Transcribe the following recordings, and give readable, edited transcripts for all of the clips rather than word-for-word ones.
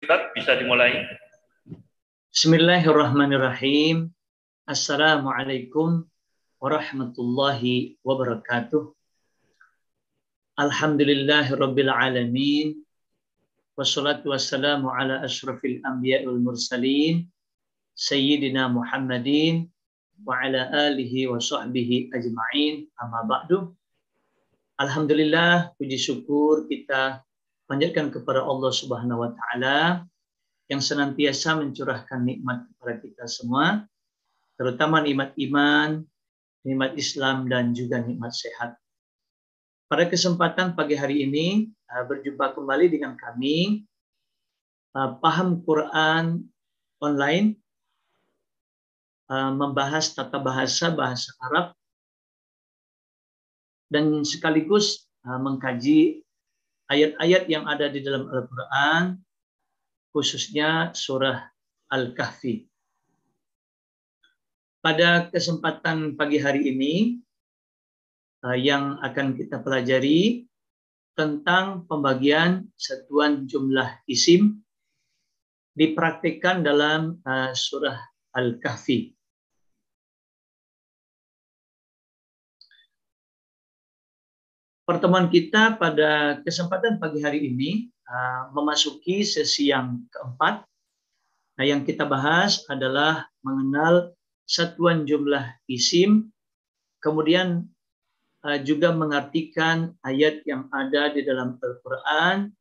Ustaz, bisa dimulai. Bismillahirrahmanirrahim. Assalamualaikum warahmatullahi wabarakatuh. Alhamdulillahirabbil alamin. Wassalatu wassalamu ala asyrafil anbiya'i wal mursalin sayyidina Muhammadin wa ala alihi wa sahbihi ajma'in. Amma ba'du. Alhamdulillah, puji syukur kita panjatkan kepada Allah Subhanahu wa taala yang senantiasa mencurahkan nikmat kepada kita semua, terutama nikmat iman, nikmat Islam, dan juga nikmat sehat. Pada kesempatan pagi hari ini, berjumpa kembali dengan kami, Paham Quran Online, membahas tata bahasa Arab, dan sekaligus mengkaji ayat-ayat yang ada di dalam Al-Quran, khususnya surah Al-Kahfi. Pada kesempatan pagi hari ini, yang akan kita pelajari tentang pembagian satuan jumlah isim dipraktikkan dalam surah Al-Kahfi. Pertemuan kita pada kesempatan pagi hari ini memasuki sesi yang keempat. Nah, yang kita bahas adalah mengenal satuan jumlah isim, kemudian juga mengartikan ayat yang ada di dalam Al-Quran,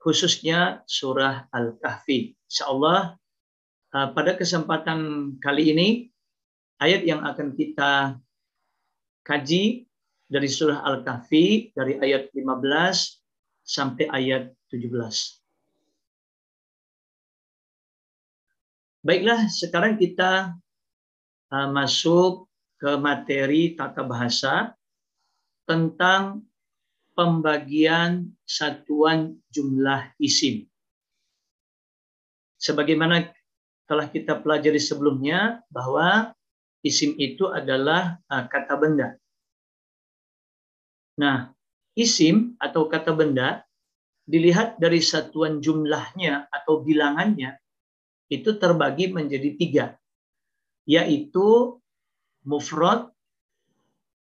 khususnya surah Al-Kahfi. Insyaallah pada kesempatan kali ini, ayat yang akan kita kaji dari surah Al-Kahfi, dari ayat 15 sampai ayat 17. Baiklah, sekarang kita masuk ke materi tata bahasa tentang pembagian satuan jumlah isim. Sebagaimana telah kita pelajari sebelumnya, bahwa isim itu adalah kata benda. Nah, isim atau kata benda dilihat dari satuan jumlahnya atau bilangannya itu terbagi menjadi 3, yaitu mufrad,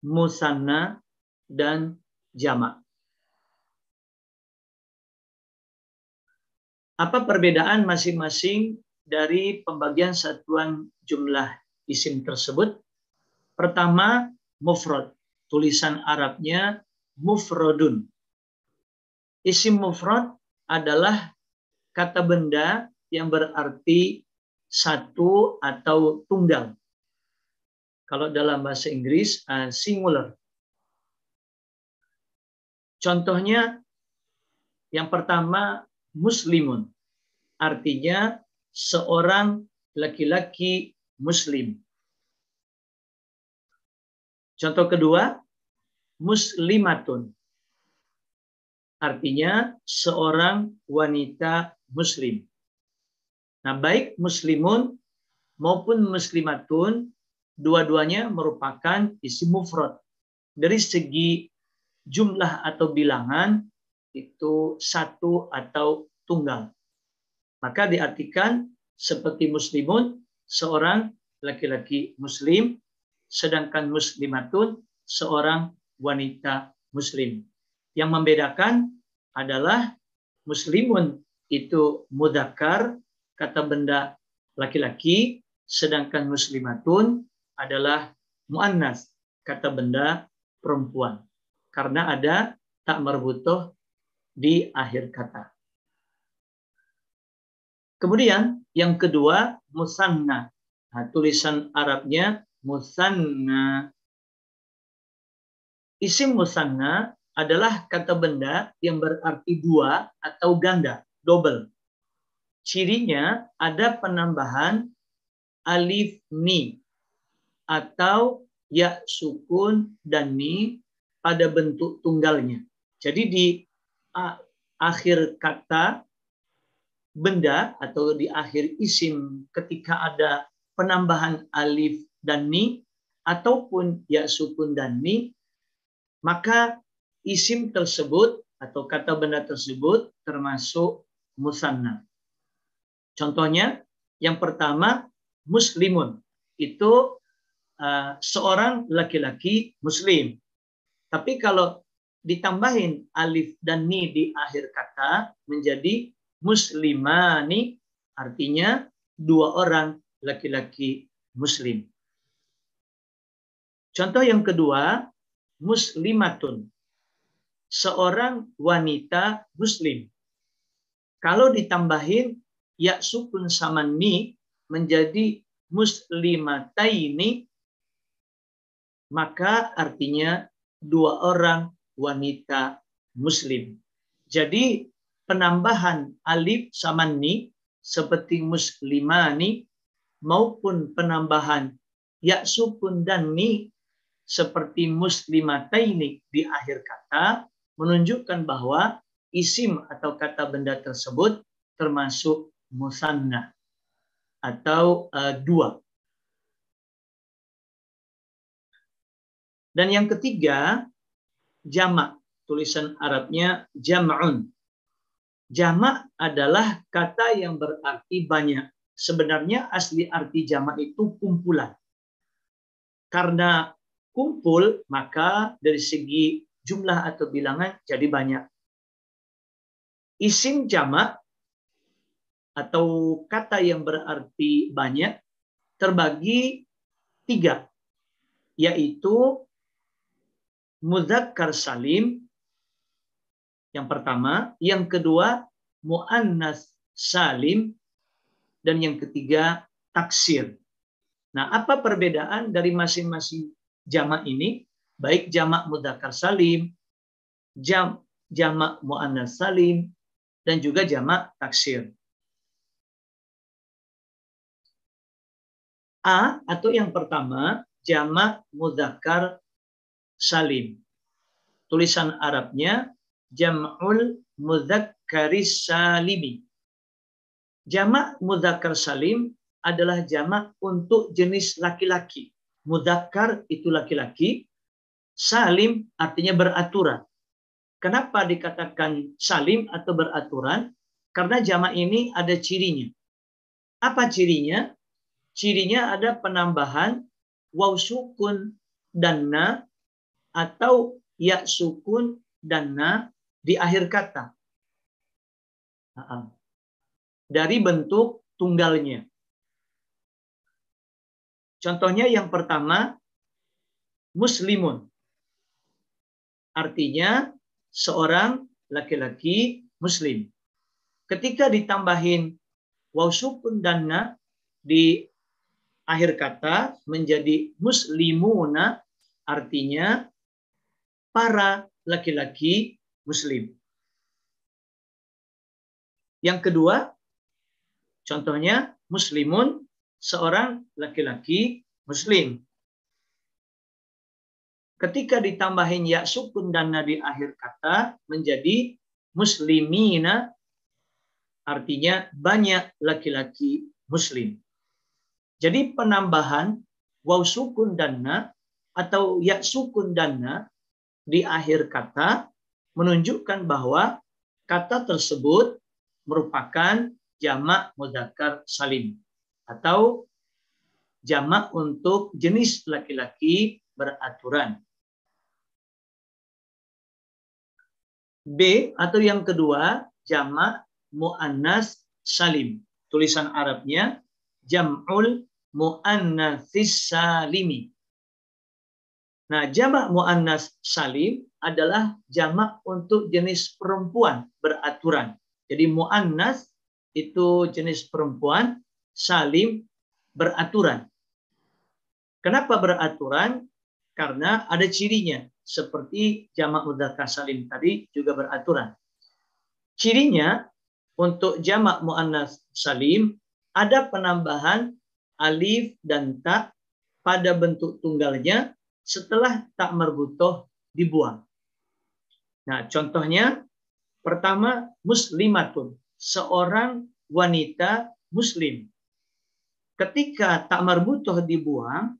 musanna, dan jamak. Apa perbedaan masing-masing dari pembagian satuan jumlah isim tersebut? Pertama, mufrad. Tulisan Arabnya mufradun. Isim mufrad adalah kata benda yang berarti satu atau tunggal. Kalau dalam bahasa Inggris, singular. Contohnya, yang pertama, muslimun. Artinya seorang laki-laki muslim. Contoh kedua, muslimatun. Artinya seorang wanita muslim. Nah, baik muslimun maupun muslimatun, dua-duanya merupakan isim mufrad. Dari segi jumlah atau bilangan, itu satu atau tunggal. Maka diartikan seperti muslimun, seorang laki-laki muslim, sedangkan muslimatun, seorang wanita muslim. Yang membedakan adalah muslimun itu mudzakkar, kata benda laki-laki, sedangkan muslimatun adalah muannas, kata benda perempuan. Karena ada tak marbutoh di akhir kata. Kemudian yang kedua, musanna. Nah, tulisan Arabnya musanna. Isim musanna adalah kata benda yang berarti dua atau ganda, double. Cirinya ada penambahan alif ni atau ya sukun dan ni pada bentuk tunggalnya. Jadi di akhir kata benda atau di akhir isim ketika ada penambahan alif dan ni ataupun ya sukun dan ni, maka isim tersebut atau kata benda tersebut termasuk musanna. Contohnya, yang pertama muslimun, itu seorang laki-laki muslim. Tapi kalau ditambahin alif dan ni di akhir kata menjadi muslimani, artinya dua orang laki-laki muslim. Contoh yang kedua, muslimatun, seorang wanita muslim. Kalau ditambahin ya sukun sama ni menjadi muslimataini, maka artinya dua orang wanita muslim. Jadi penambahan alif sama ni seperti muslimani maupun penambahan ya sukun dan ni seperti muslimataini di akhir kata menunjukkan bahwa isim atau kata benda tersebut termasuk musanna atau dua. Dan yang ketiga, jamak. Tulisan Arabnya jam'un. Jamak adalah kata yang berarti banyak. Sebenarnya asli arti jamak itu kumpulan. Karena kumpul, maka dari segi jumlah atau bilangan jadi banyak. Isim jamak atau kata yang berarti banyak terbagi tiga, yaitu mudzakkar salim yang pertama, yang kedua muannas salim, dan yang ketiga taksir. Nah, apa perbedaan dari masing-masing jamak ini? Baik jamak mudzakkar salim, jamak muannas salim, dan juga jamak taksir. A atau yang pertama jamak mudzakkar salim. Tulisan Arabnya jam'ul mudzakkaris salimi. Jamak mudzakkar salim adalah jamak untuk jenis laki-laki. Mudzakkar itu laki-laki, salim artinya beraturan. Kenapa dikatakan salim atau beraturan? Karena jamak ini ada cirinya. Apa cirinya? Cirinya ada penambahan waw sukun dan na atau ya sukun dan na di akhir kata. Dari bentuk tunggalnya. Contohnya yang pertama, muslimun. Artinya seorang laki-laki muslim. Ketika ditambahin waw sukun dan na di akhir kata menjadi muslimuna, artinya para laki-laki muslim. Yang kedua, contohnya muslimun, seorang laki-laki muslim. Ketika ditambahin ya sukun dan na di akhir kata menjadi muslimina, artinya banyak laki-laki muslim. Jadi penambahan waw sukun dan na atau ya sukun dan na di akhir kata menunjukkan bahwa kata tersebut merupakan jamak mudzakkar salim atau jamak untuk jenis laki-laki beraturan. B atau yang kedua jamak muannas salim. Tulisan Arabnya jam'ul muannatsis salimi. Nah, jamak muannas salim adalah jamak untuk jenis perempuan beraturan. Jadi muannas itu jenis perempuan, salim beraturan. Kenapa beraturan? Karena ada cirinya. Seperti jamak mudzakkar salim tadi juga beraturan. Cirinya untuk jamak muannas salim ada penambahan alif dan ta pada bentuk tunggalnya setelah tak marbutoh dibuang. Nah, contohnya pertama muslimatun, seorang wanita muslim. Ketika tak marbutoh dibuang,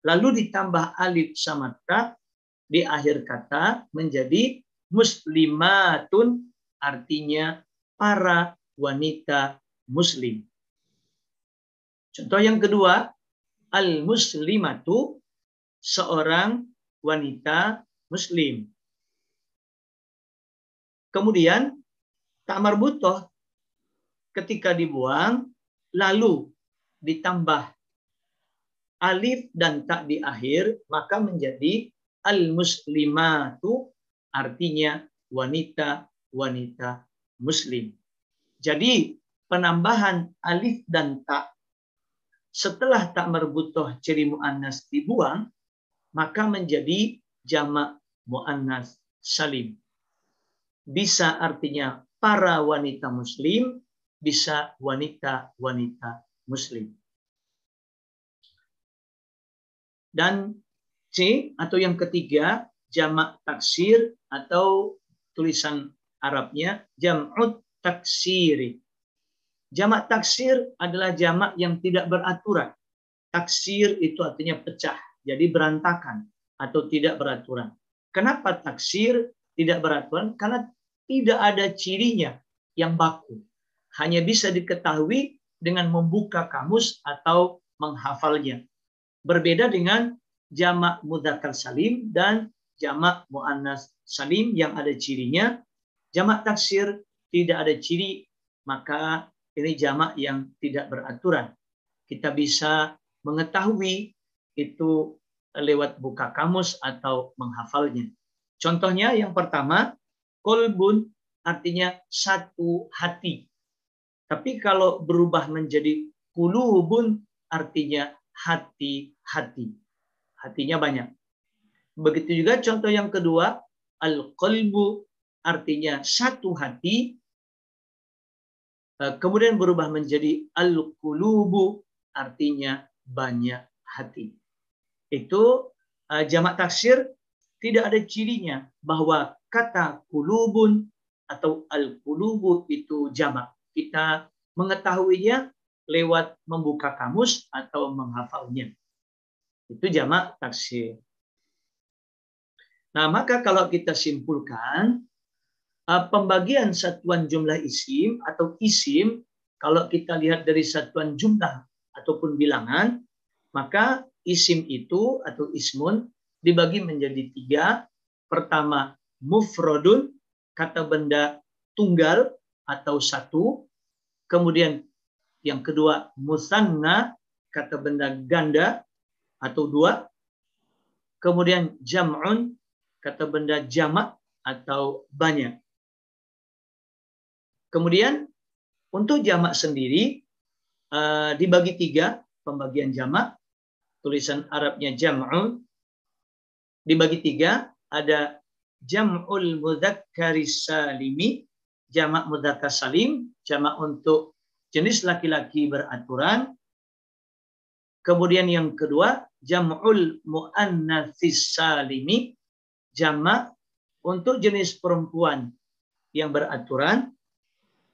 lalu ditambah alif sama ta di akhir kata menjadi muslimatun, artinya para wanita muslim. Contoh yang kedua, al-muslimatu, seorang wanita muslim. Kemudian tak marbutoh, ketika dibuang lalu ditambah alif dan tak di akhir, maka menjadi al-muslimatu, artinya wanita-wanita muslim. Jadi penambahan alif dan tak setelah tak marbutoh ciri muannas dibuang, maka menjadi jamak muannas salim. Bisa artinya para wanita muslim, bisa wanita-wanita muslim. Dan C atau yang ketiga, jamak taksir atau tulisan Arabnya jam'ut taksiri. Jamak taksir adalah jamak yang tidak beraturan. Taksir itu artinya pecah, jadi berantakan atau tidak beraturan. Kenapa taksir tidak beraturan? Karena tidak ada cirinya yang baku. Hanya bisa diketahui dengan membuka kamus atau menghafalnya. Berbeda dengan jamak mudzakkar salim dan jamak muannas salim yang ada cirinya. Jamak taksir tidak ada ciri, maka ini jamak yang tidak beraturan. Kita bisa mengetahui itu lewat buka kamus atau menghafalnya. Contohnya yang pertama, kolbun artinya satu hati. Tapi kalau berubah menjadi kulubun artinya hati-hati. Hatinya banyak. Begitu juga contoh yang kedua, al-qalbu artinya satu hati. Kemudian berubah menjadi al-qulubu artinya banyak hati. Itu jamak taksir tidak ada cirinya bahwa kata kulubun atau al-qulubu itu jamak. Kita mengetahuinya lewat membuka kamus atau menghafalnya. Itu jamak taksir. Nah, maka kalau kita simpulkan, pembagian satuan jumlah isim atau isim, kalau kita lihat dari satuan jumlah ataupun bilangan, maka isim itu atau ismun dibagi menjadi tiga. Pertama, mufrodun, kata benda tunggal atau satu. Kemudian yang kedua, musanna, kata benda ganda atau dua. Kemudian jam'un, kata benda jamak atau banyak. Kemudian untuk jamak sendiri dibagi tiga, pembagian jamak. Tulisan Arabnya jam'un. Dibagi tiga, ada jam'ul mudzakkaris salimi, jamak mudzakkar salim, jamak untuk jenis laki-laki beraturan. Kemudian yang kedua, jam'ul muannatsis salimi, jamak untuk jenis perempuan yang beraturan.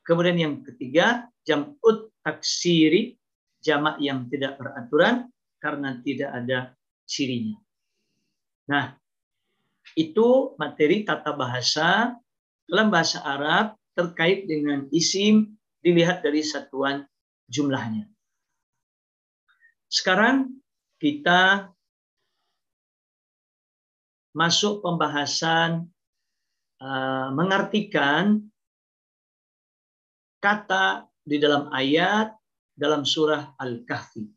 Kemudian yang ketiga, jam'ut taksiri, jamak yang tidak beraturan karena tidak ada cirinya. Nah, itu materi tata bahasa dalam bahasa Arab terkait dengan isim dilihat dari satuan jumlahnya. Sekarang kita masuk pembahasan mengartikan kata di dalam ayat dalam surah Al-Kahfi.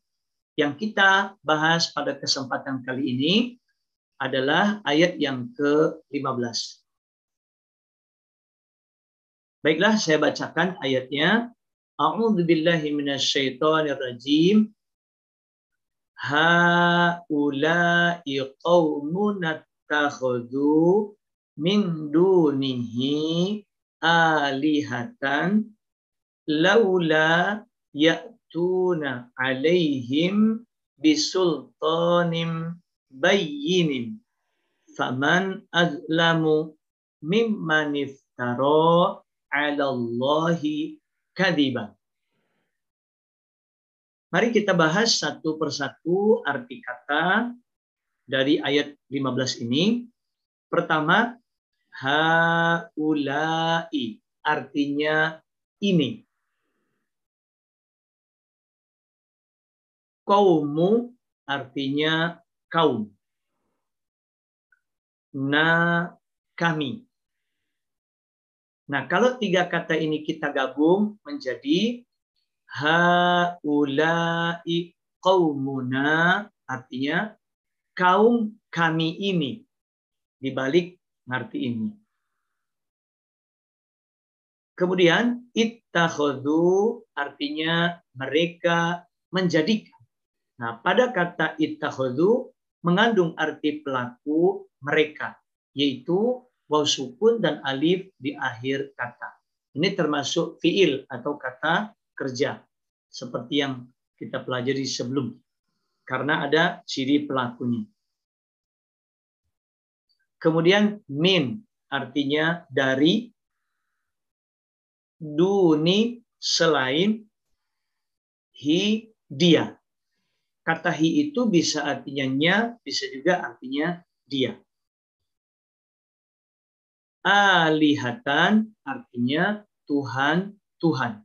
Yang kita bahas pada kesempatan kali ini adalah ayat yang ke-15. Baiklah, saya bacakan ayatnya. A'udzubillahi minasyaitonirrajim. Haula'i qaumun attakhadhu min dunihi alihatan laula ya'tuna alaihim bisultanim bayyinin faman azlamu mimman iftara 'ala Allahi kadziban. Mari kita bahas satu persatu arti kata dari ayat 15 ini. Pertama, haula'i artinya ini Qaumu artinya kaum. Na, kami. Nah, kalau tiga kata ini kita gabung menjadi haula'i qaumuna, artinya kaum kami ini. Dibalik ngerti ini. Kemudian ittakhadhu artinya mereka menjadikan. Nah, pada kata ittakhadhu mengandung arti pelaku mereka, yaitu waw sukun dan alif di akhir kata. Ini termasuk fiil atau kata kerja, seperti yang kita pelajari sebelum, karena ada ciri pelakunya. Kemudian min artinya dari, duni selain, hi dia. Kata hi itu bisa artinya nya, bisa juga artinya dia. Alihatan artinya Tuhan, Tuhan.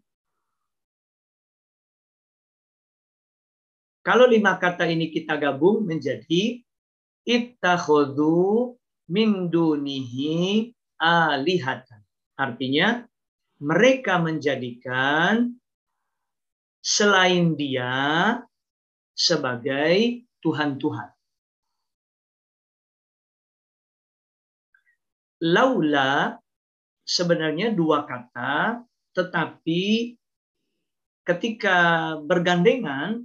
Kalau 5 kata ini kita gabung menjadi ittakhadhu min dunihi alihatan. Artinya mereka menjadikan selain dia sebagai Tuhan-Tuhan. Laula sebenarnya 2 kata, tetapi ketika bergandengan,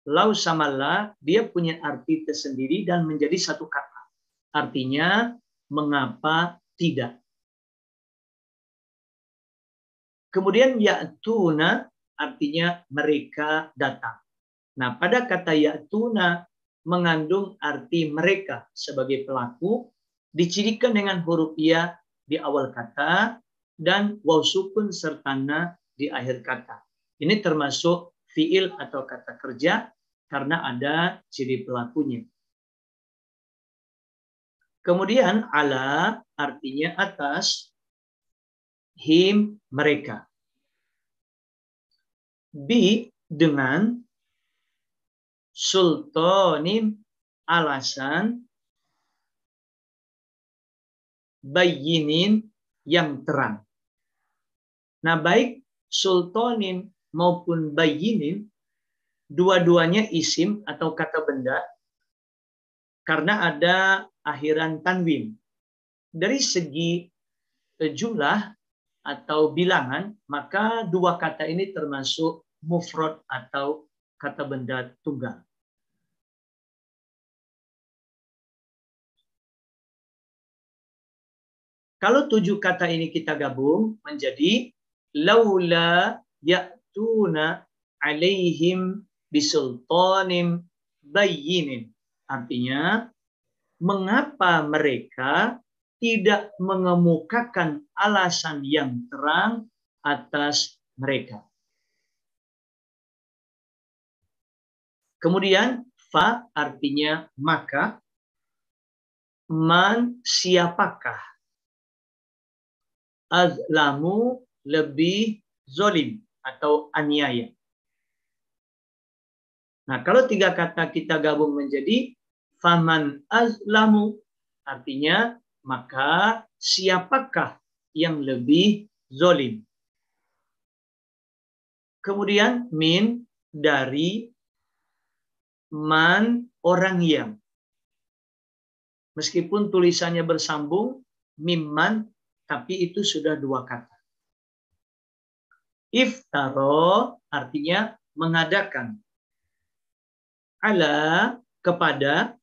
lau sama la, dia punya arti tersendiri dan menjadi satu kata. Artinya, mengapa tidak. Kemudian ya'tuna artinya mereka datang. Nah, pada kata ya'tuna mengandung arti mereka sebagai pelaku, dicirikan dengan huruf ya di awal kata dan waw sukun serta na di akhir kata. Ini termasuk fiil atau kata kerja karena ada ciri pelakunya. Kemudian ala artinya atas, him mereka. Bi dengan, sultanim alasan, bayinin yang terang. Nah, baik sultanin maupun bayinin, dua-duanya isim atau kata benda karena ada akhiran tanwin. Dari segi jumlah atau bilangan, maka 2 kata ini termasuk mufrad atau kata benda tunggal. Kalau 7 kata ini kita gabung menjadi laula ya'tuna alaihim bisultanim bayyinin. Artinya, mengapa mereka tidak mengemukakan alasan yang terang atas mereka. Kemudian, fa artinya maka, man siapakah, azlamu lebih zolim atau aniaya. Nah, kalau 3 kata kita gabung menjadi faman azlamu, artinya maka siapakah yang lebih zolim. Kemudian min dari, man orang yang. Meskipun tulisannya bersambung, mimman, tapi itu sudah 2 kata. Iftaro artinya mengadakan. Ala kepada.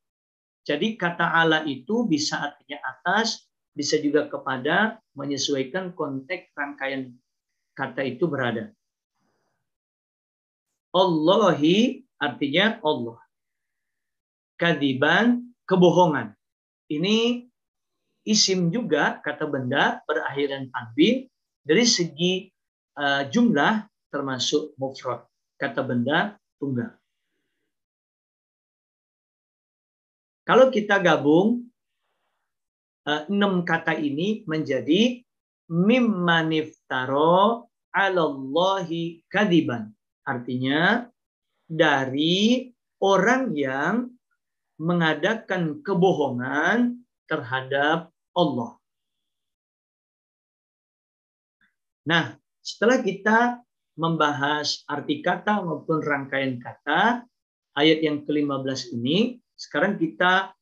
Jadi kata ala itu bisa artinya atas, bisa juga kepada, menyesuaikan konteks rangkaian kata itu berada. Allahi artinya Allah. Kadiban kebohongan. Ini isim juga kata benda berakhiran tanwin, dari segi jumlah termasuk mufrad, kata benda tunggal. Kalau kita gabung 6 kata ini menjadi mimmaniftaro 'alallahi kadiban. Artinya dari orang yang mengadakan kebohongan terhadap Allah. Nah, setelah kita membahas arti kata maupun rangkaian kata, ayat yang ke-15 ini, sekarang kita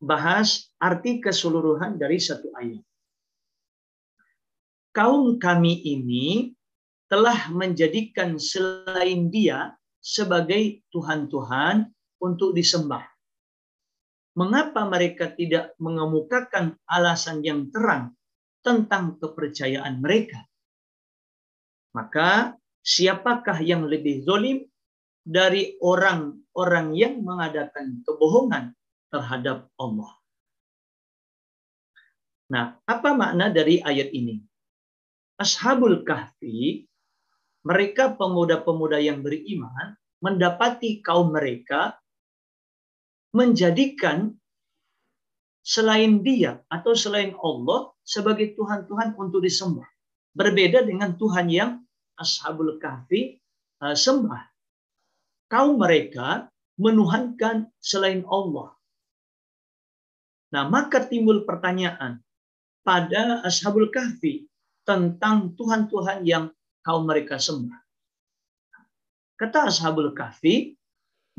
bahas arti keseluruhan dari satu ayat. Kaum kami ini telah menjadikan selain Dia sebagai Tuhan-Tuhan untuk disembah. Mengapa mereka tidak mengemukakan alasan yang terang tentang kepercayaan mereka? Maka siapakah yang lebih zalim dari orang-orang yang mengadakan kebohongan terhadap Allah? Nah, apa makna dari ayat ini? Ashabul Kahfi, mereka pemuda-pemuda yang beriman, mendapati kaum mereka menjadikan selain Dia atau selain Allah sebagai Tuhan-Tuhan untuk disembah. Berbeda dengan Tuhan yang Ashabul Kahfi sembah. Kaum mereka menuhankan selain Allah. Nah, maka timbul pertanyaan pada Ashabul Kahfi tentang Tuhan-Tuhan yang kaum mereka sembah. Kata Ashabul Kahfi,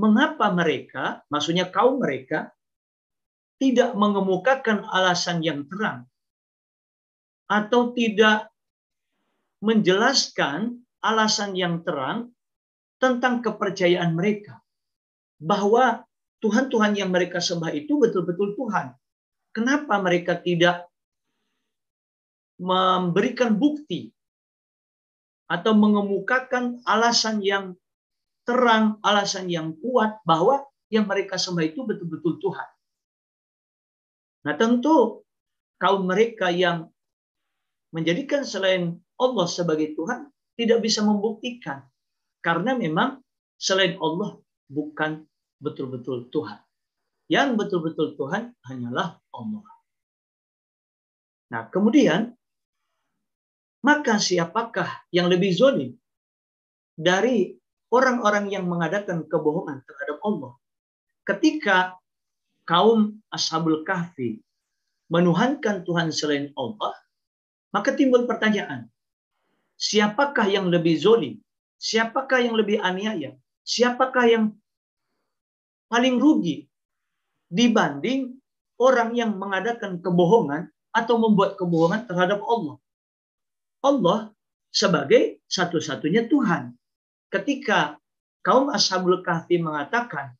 mengapa mereka, maksudnya kaum mereka, tidak mengemukakan alasan yang terang atau tidak menjelaskan alasan yang terang tentang kepercayaan mereka bahwa Tuhan-Tuhan yang mereka sembah itu betul-betul Tuhan. Kenapa mereka tidak memberikan bukti atau mengemukakan alasan yang terang, alasan yang kuat bahwa yang mereka sembah itu betul-betul Tuhan? Nah, tentu kaum mereka yang menjadikan selain Allah sebagai Tuhan tidak bisa membuktikan, karena memang selain Allah bukan betul-betul Tuhan. Yang betul-betul Tuhan hanyalah Allah. Nah, kemudian, maka siapakah yang lebih zalim dari orang-orang yang mengadakan kebohongan terhadap Allah? Ketika kaum Ashabul Kahfi menuhankan Tuhan selain Allah, maka timbul pertanyaan, siapakah yang lebih zalim? Siapakah yang lebih aniaya? Siapakah yang paling rugi dibanding orang yang mengadakan kebohongan atau membuat kebohongan terhadap Allah? Allah sebagai satu-satunya Tuhan. Ketika kaum Ashabul Kahfi mengatakan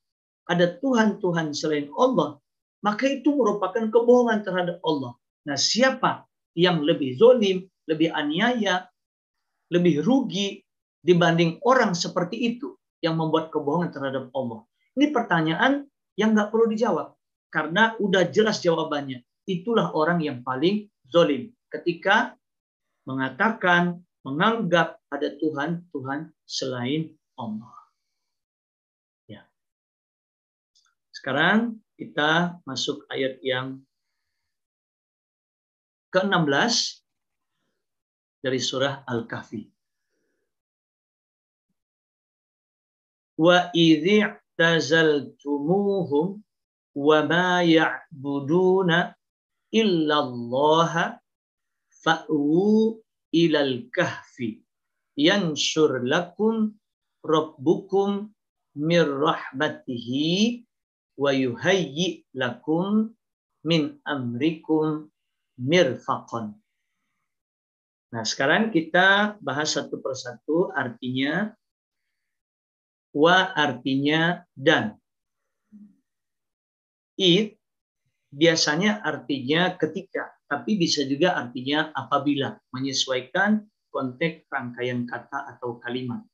ada Tuhan-Tuhan selain Allah, maka itu merupakan kebohongan terhadap Allah. Nah, siapa yang lebih zalim, lebih aniaya, lebih rugi dibanding orang seperti itu yang membuat kebohongan terhadap Allah? Ini pertanyaan yang nggak perlu dijawab, karena udah jelas jawabannya. Itulah orang yang paling zalim ketika mengatakan, menganggap ada Tuhan selain Allah. Ya. Sekarang kita masuk ayat yang ke-16 dari surah Al-Kahfi. Wa idzi tazaltumuhum wa ma ya'buduna illallah fa'u ilal kahfi yanshur lakum rabbukum mir rahmatihi wa yuhayyi lakum min amrikum mirfaqan. Nah, sekarang kita bahas satu persatu artinya. Wa artinya dan. Id biasanya artinya ketika, tapi bisa juga artinya apabila, menyesuaikan konteks rangkaian kata atau kalimat.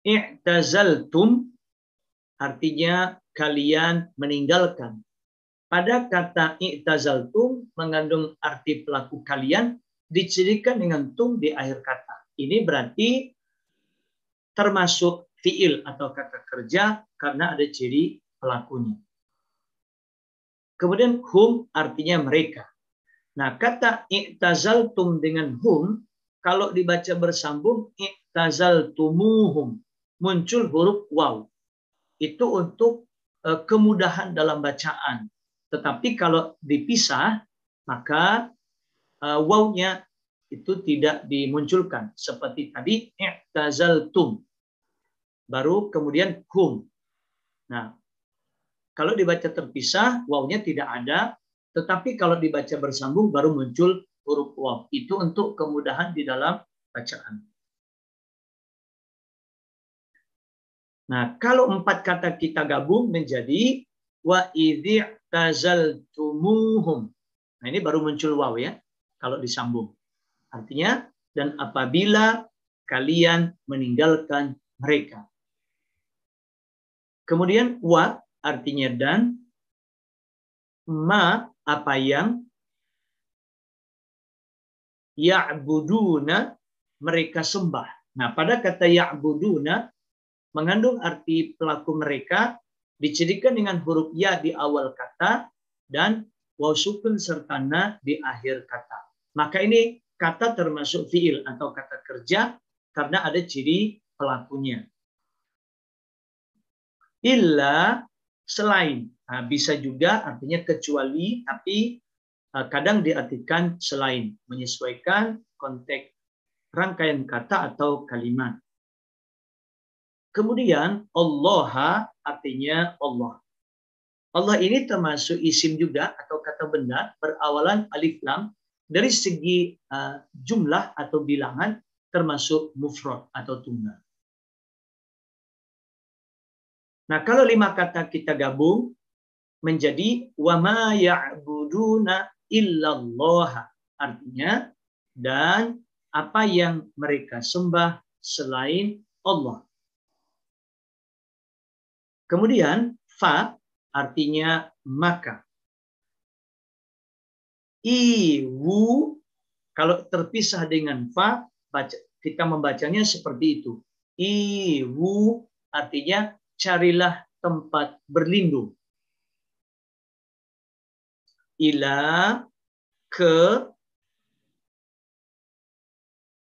I'tazaltum artinya kalian meninggalkan. Pada kata i'tazaltum mengandung arti pelaku kalian dicirikan dengan tum di akhir kata. Ini berarti termasuk fiil atau kata kerja karena ada ciri pelakunya. Kemudian hum artinya mereka. Nah, kata i'tazaltum dengan hum kalau dibaca bersambung i'tazaltumuhum, muncul huruf waw. Itu untuk kemudahan dalam bacaan. Tetapi kalau dipisah, maka wawnya itu tidak dimunculkan. Seperti tadi, i'tazaltum. Baru kemudian hum. Nah, kalau dibaca terpisah, wawnya tidak ada. Tetapi kalau dibaca bersambung, baru muncul huruf waw. Itu untuk kemudahan di dalam bacaan. Nah, kalau 4 kata kita gabung menjadi wa idz'tazaltumuhum. Nah, ini baru muncul waw ya, kalau disambung. Artinya, dan apabila kalian meninggalkan mereka. Kemudian wa artinya dan, ma apa yang, ya'buduna mereka sembah. Nah, pada kata ya'buduna mengandung arti pelaku mereka, dicirikan dengan huruf ya di awal kata dan waw sukun serta na di akhir kata. Maka ini kata termasuk fiil atau kata kerja karena ada ciri pelakunya. Illa selain, nah, bisa juga artinya kecuali, tapi kadang diartikan selain, menyesuaikan konteks rangkaian kata atau kalimat. Kemudian Allah artinya Allah. Allah ini termasuk isim juga atau kata benda berawalan alif lam, dari segi jumlah atau bilangan termasuk mufrad atau tunggal. Nah, kalau 5 kata kita gabung menjadi wa ma ya'buduna illallah, artinya dan apa yang mereka sembah selain Allah. Kemudian fa artinya maka. Iwu kalau terpisah dengan fa, kita membacanya seperti itu. Iwu artinya carilah tempat berlindung. Ila ke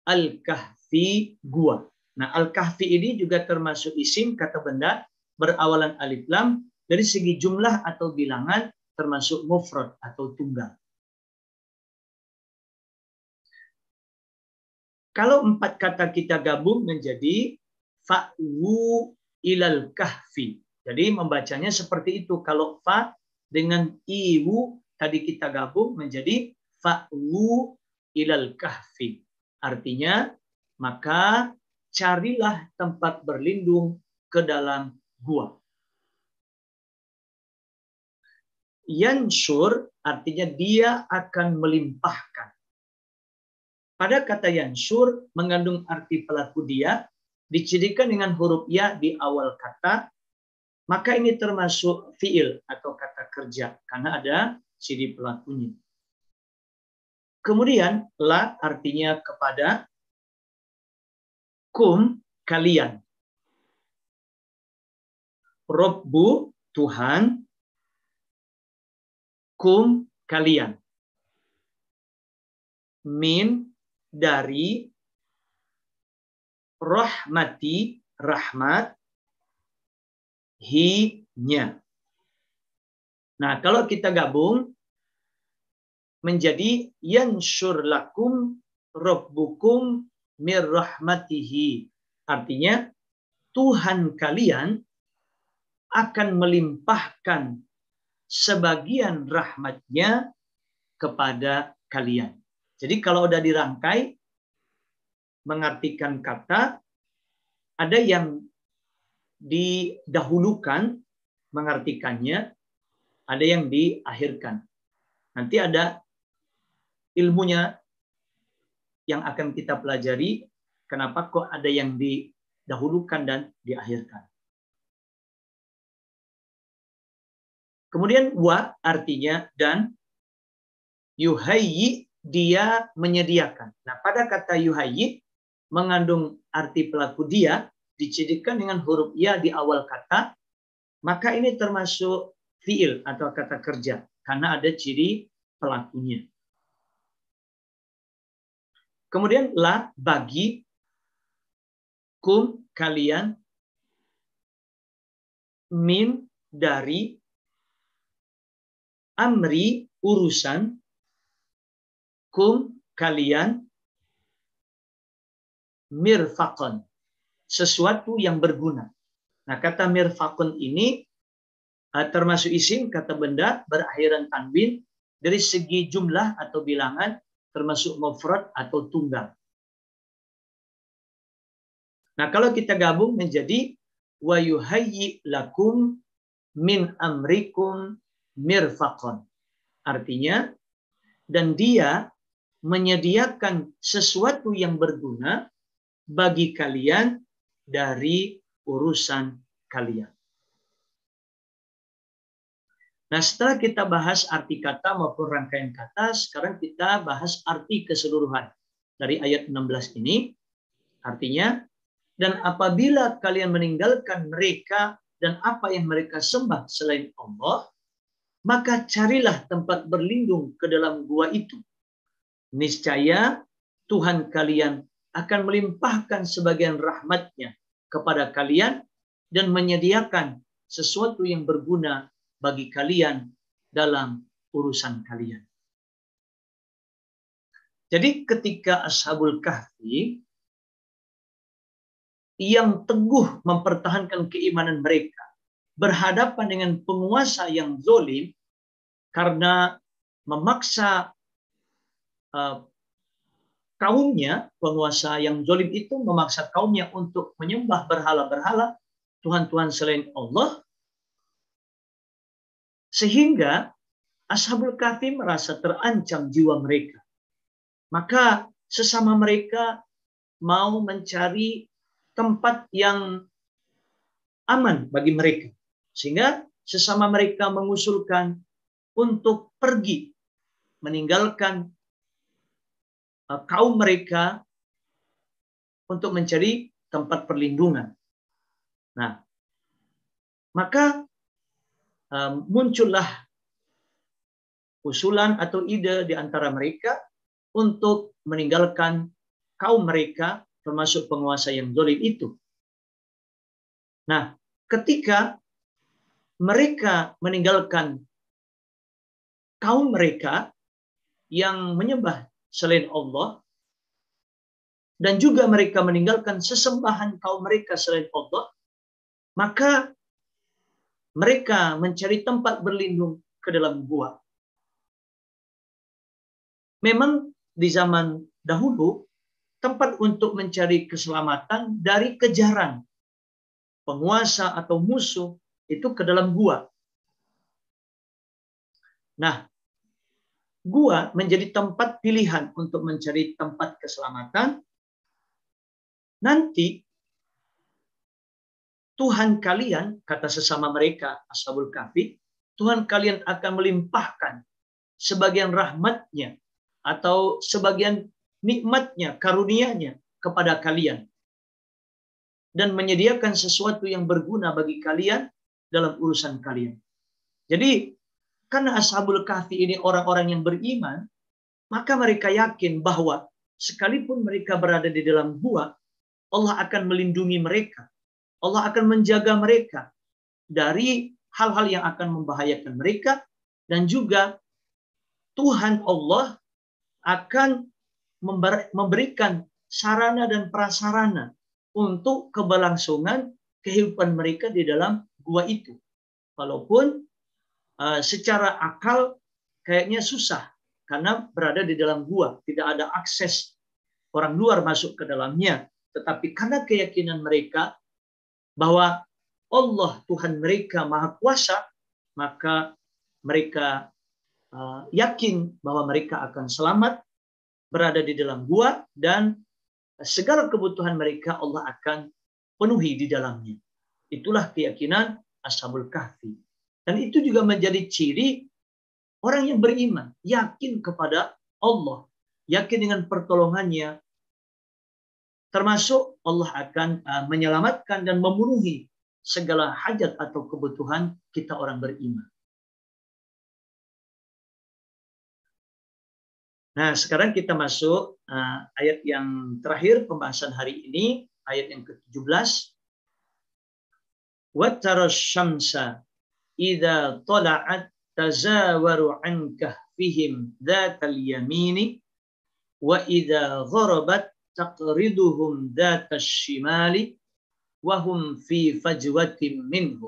al-kahfi gua. Nah, al-kahfi ini juga termasuk isim kata benda berawalan alif lam, dari segi jumlah atau bilangan termasuk mufrad atau tunggal. Kalau 4 kata kita gabung menjadi fa'wu ilal kahfi. Jadi membacanya seperti itu. Kalau fa dengan iwu tadi kita gabung menjadi fa'wu ilal kahfi. Artinya, maka carilah tempat berlindung ke dalam gua. Yansyur artinya dia akan melimpahkan. Pada kata yansyur mengandung arti pelaku dia, dicirikan dengan huruf ya di awal kata, maka ini termasuk fiil atau kata kerja karena ada ciri pelakunya. Kemudian la artinya kepada, kum kalian, Robbu Tuhan, kum kalian, min dari, rahmati rahmat, hi-nya. Nah, kalau kita gabung menjadi yansyur lakum rabbukum mir rahmatihi. Artinya Tuhan kalian akan melimpahkan sebagian rahmatnya kepada kalian. Jadi kalau udah dirangkai mengartikan kata, ada yang didahulukan mengartikannya, ada yang diakhirkan. Nanti ada ilmunya yang akan kita pelajari, kenapa kok ada yang didahulukan dan diakhirkan. Kemudian wa artinya dan, yuhayyi dia menyediakan. Nah, pada kata yuhayyi mengandung arti pelaku dia, dicirikan dengan huruf ya di awal kata, maka ini termasuk fiil atau kata kerja karena ada ciri pelakunya. Kemudian la bagi, kum kalian, min dari, amri urusan, kum kalian, mirfaqan sesuatu yang berguna. Nah, kata mirfaqan ini termasuk isim kata benda berakhiran tanwin dari segi jumlah atau bilangan termasuk mufrad atau tunggal. Nah, kalau kita gabung menjadi wa yuhayyi lakum min amrikum mirfaqan. Artinya, dan dia menyediakan sesuatu yang berguna bagi kalian dari urusan kalian. Nah, setelah kita bahas arti kata maupun rangkaian kata, sekarang kita bahas arti keseluruhan. Dari ayat 16 ini, artinya, dan apabila kalian meninggalkan mereka dan apa yang mereka sembah selain Allah, maka carilah tempat berlindung ke dalam gua itu. Niscaya Tuhan kalian akan melimpahkan sebagian rahmat-Nya kepada kalian dan menyediakan sesuatu yang berguna bagi kalian dalam urusan kalian. Jadi ketika Ashabul Kahfi yang teguh mempertahankan keimanan mereka berhadapan dengan penguasa yang zalim karena memaksa kaumnya, penguasa yang zalim itu memaksa kaumnya untuk menyembah berhala-berhala, Tuhan-Tuhan selain Allah, sehingga Ashabul Kahfi merasa terancam jiwa mereka. Maka sesama mereka mau mencari tempat yang aman bagi mereka. Sehingga sesama mereka mengusulkan untuk pergi meninggalkan kaum mereka untuk mencari tempat perlindungan. Nah, maka muncullah usulan atau ide di antara mereka untuk meninggalkan kaum mereka termasuk penguasa yang zalim itu. Nah, ketika mereka meninggalkan kaum mereka yang menyembah selain Allah, dan juga mereka meninggalkan sesembahan kaum mereka selain Allah, maka mereka mencari tempat berlindung ke dalam gua. Memang di zaman dahulu, tempat untuk mencari keselamatan dari kejaran penguasa atau musuh itu ke dalam gua. Nah, gua menjadi tempat pilihan untuk mencari tempat keselamatan. Nanti Tuhan kalian, kata sesama mereka, Ashabul Kahfi, Tuhan kalian akan melimpahkan sebagian rahmat-Nya atau sebagian nikmat-Nya, karunia-Nya kepada kalian. Dan menyediakan sesuatu yang berguna bagi kalian dalam urusan kalian. Jadi, karena Ashabul Kahfi ini orang-orang yang beriman, maka mereka yakin bahwa sekalipun mereka berada di dalam gua, Allah akan melindungi mereka. Allah akan menjaga mereka dari hal-hal yang akan membahayakan mereka, dan juga Tuhan Allah akan memberikan sarana dan prasarana untuk keberlangsungan kehidupan mereka di dalam gua itu. Walaupun secara akal kayaknya susah karena berada di dalam gua, tidak ada akses orang luar masuk ke dalamnya. Tetapi karena keyakinan mereka bahwa Allah Tuhan mereka Maha Kuasa, maka mereka yakin bahwa mereka akan selamat berada di dalam gua, dan segala kebutuhan mereka Allah akan penuhi di dalamnya. Itulah keyakinan Ashabul Kahfi. Dan itu juga menjadi ciri orang yang beriman, yakin kepada Allah, yakin dengan pertolongannya, termasuk Allah akan menyelamatkan dan memenuhi segala hajat atau kebutuhan kita orang beriman. Nah, sekarang kita masuk ayat yang terakhir pembahasan hari ini, ayat yang ke-17. وَتَرَى الشَّمْسَ إِذَا طَلَعَتْ تَزَاوَرُ عَنْ كَهْفِهِمْ ذَاتَ الْيَمِينِ وَإِذَا غَرَبَتْ تَقْرِضُهُمْ ذَاتَ الشِّمَالِ وَهُمْ فِي فَجْوَةٍ مِّنْهُ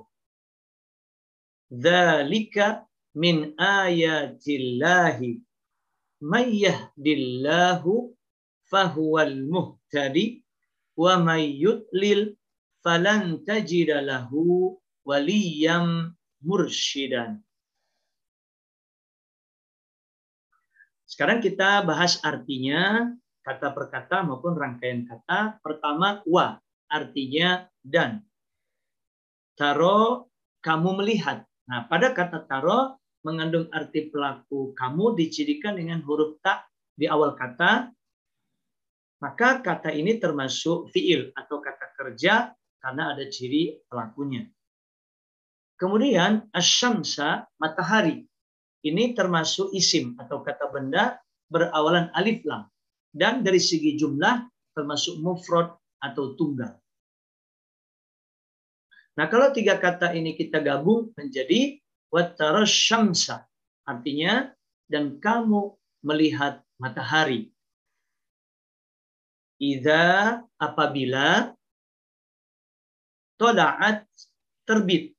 ذَلِكَ مِنْ آيَاتِ اللَّهِ مَن يَهْدِ اللَّهُ فَهُوَ الْمُهْتَدِ وَمَن يُضْلِلْ فَلَن تَجِدَ لَهُ وَلِيًّا مُرْشِدًا. Sekarang kita bahas artinya kata per kata maupun rangkaian kata. Pertama, wa, artinya dan. Taro, kamu melihat. Nah, pada kata taro mengandung arti pelaku kamu dicirikan dengan huruf ta di awal kata. Maka kata ini termasuk fiil atau kata kerja karena ada ciri pelakunya. Kemudian asyamsa, matahari. Ini termasuk isim atau kata benda berawalan alif lam. Dan dari segi jumlah termasuk mufrad atau tunggal. Nah, kalau tiga kata ini kita gabung menjadi watara syamsa. Artinya, dan kamu melihat matahari. Idza, apabila tola'at, terbit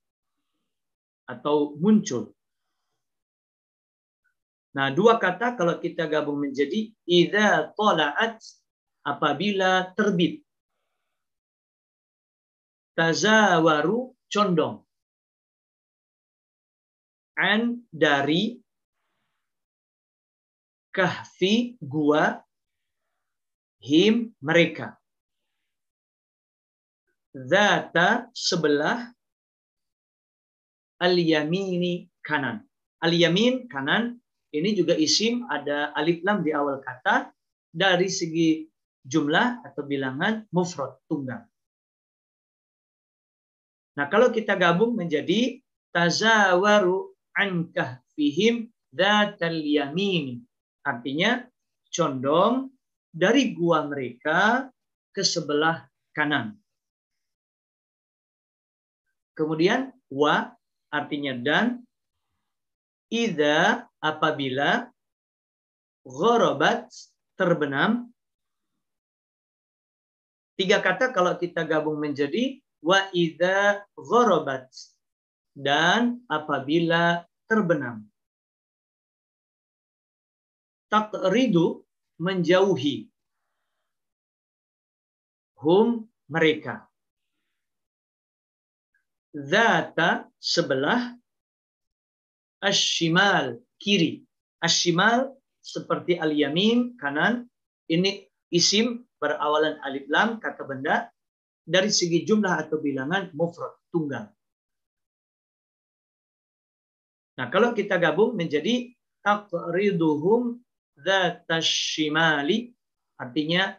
atau muncul. Nah, dua kata kalau kita gabung menjadi idza tola'at, apabila terbit. Tazawaru, condong. An, dari. Kahfi, gua. Him, mereka. Zata, sebelah. Al-yamini, kanan. Al-yamin, kanan. Ini juga isim, ada alif lam di awal kata. Dari segi jumlah atau bilangan, mufrad, tunggal. Nah, kalau kita gabung menjadi tazawaru an kahfihim dzatal yamin. Artinya condong dari gua mereka ke sebelah kanan. Kemudian wa artinya dan, idza apabila, gharabat terbenam. Tiga kata kalau kita gabung menjadi wa idza gharabat, dan apabila terbenam. Taqridu, menjauhi. Hum, mereka. Zata, sebelah. Ashimal, kiri. Ashimal seperti al-yamin, kanan. Ini isim berawalan alif lam, kata benda. Dari segi jumlah atau bilangan, mufrad, tunggal. Nah, kalau kita gabung menjadi taqriduhum dzatashimali, artinya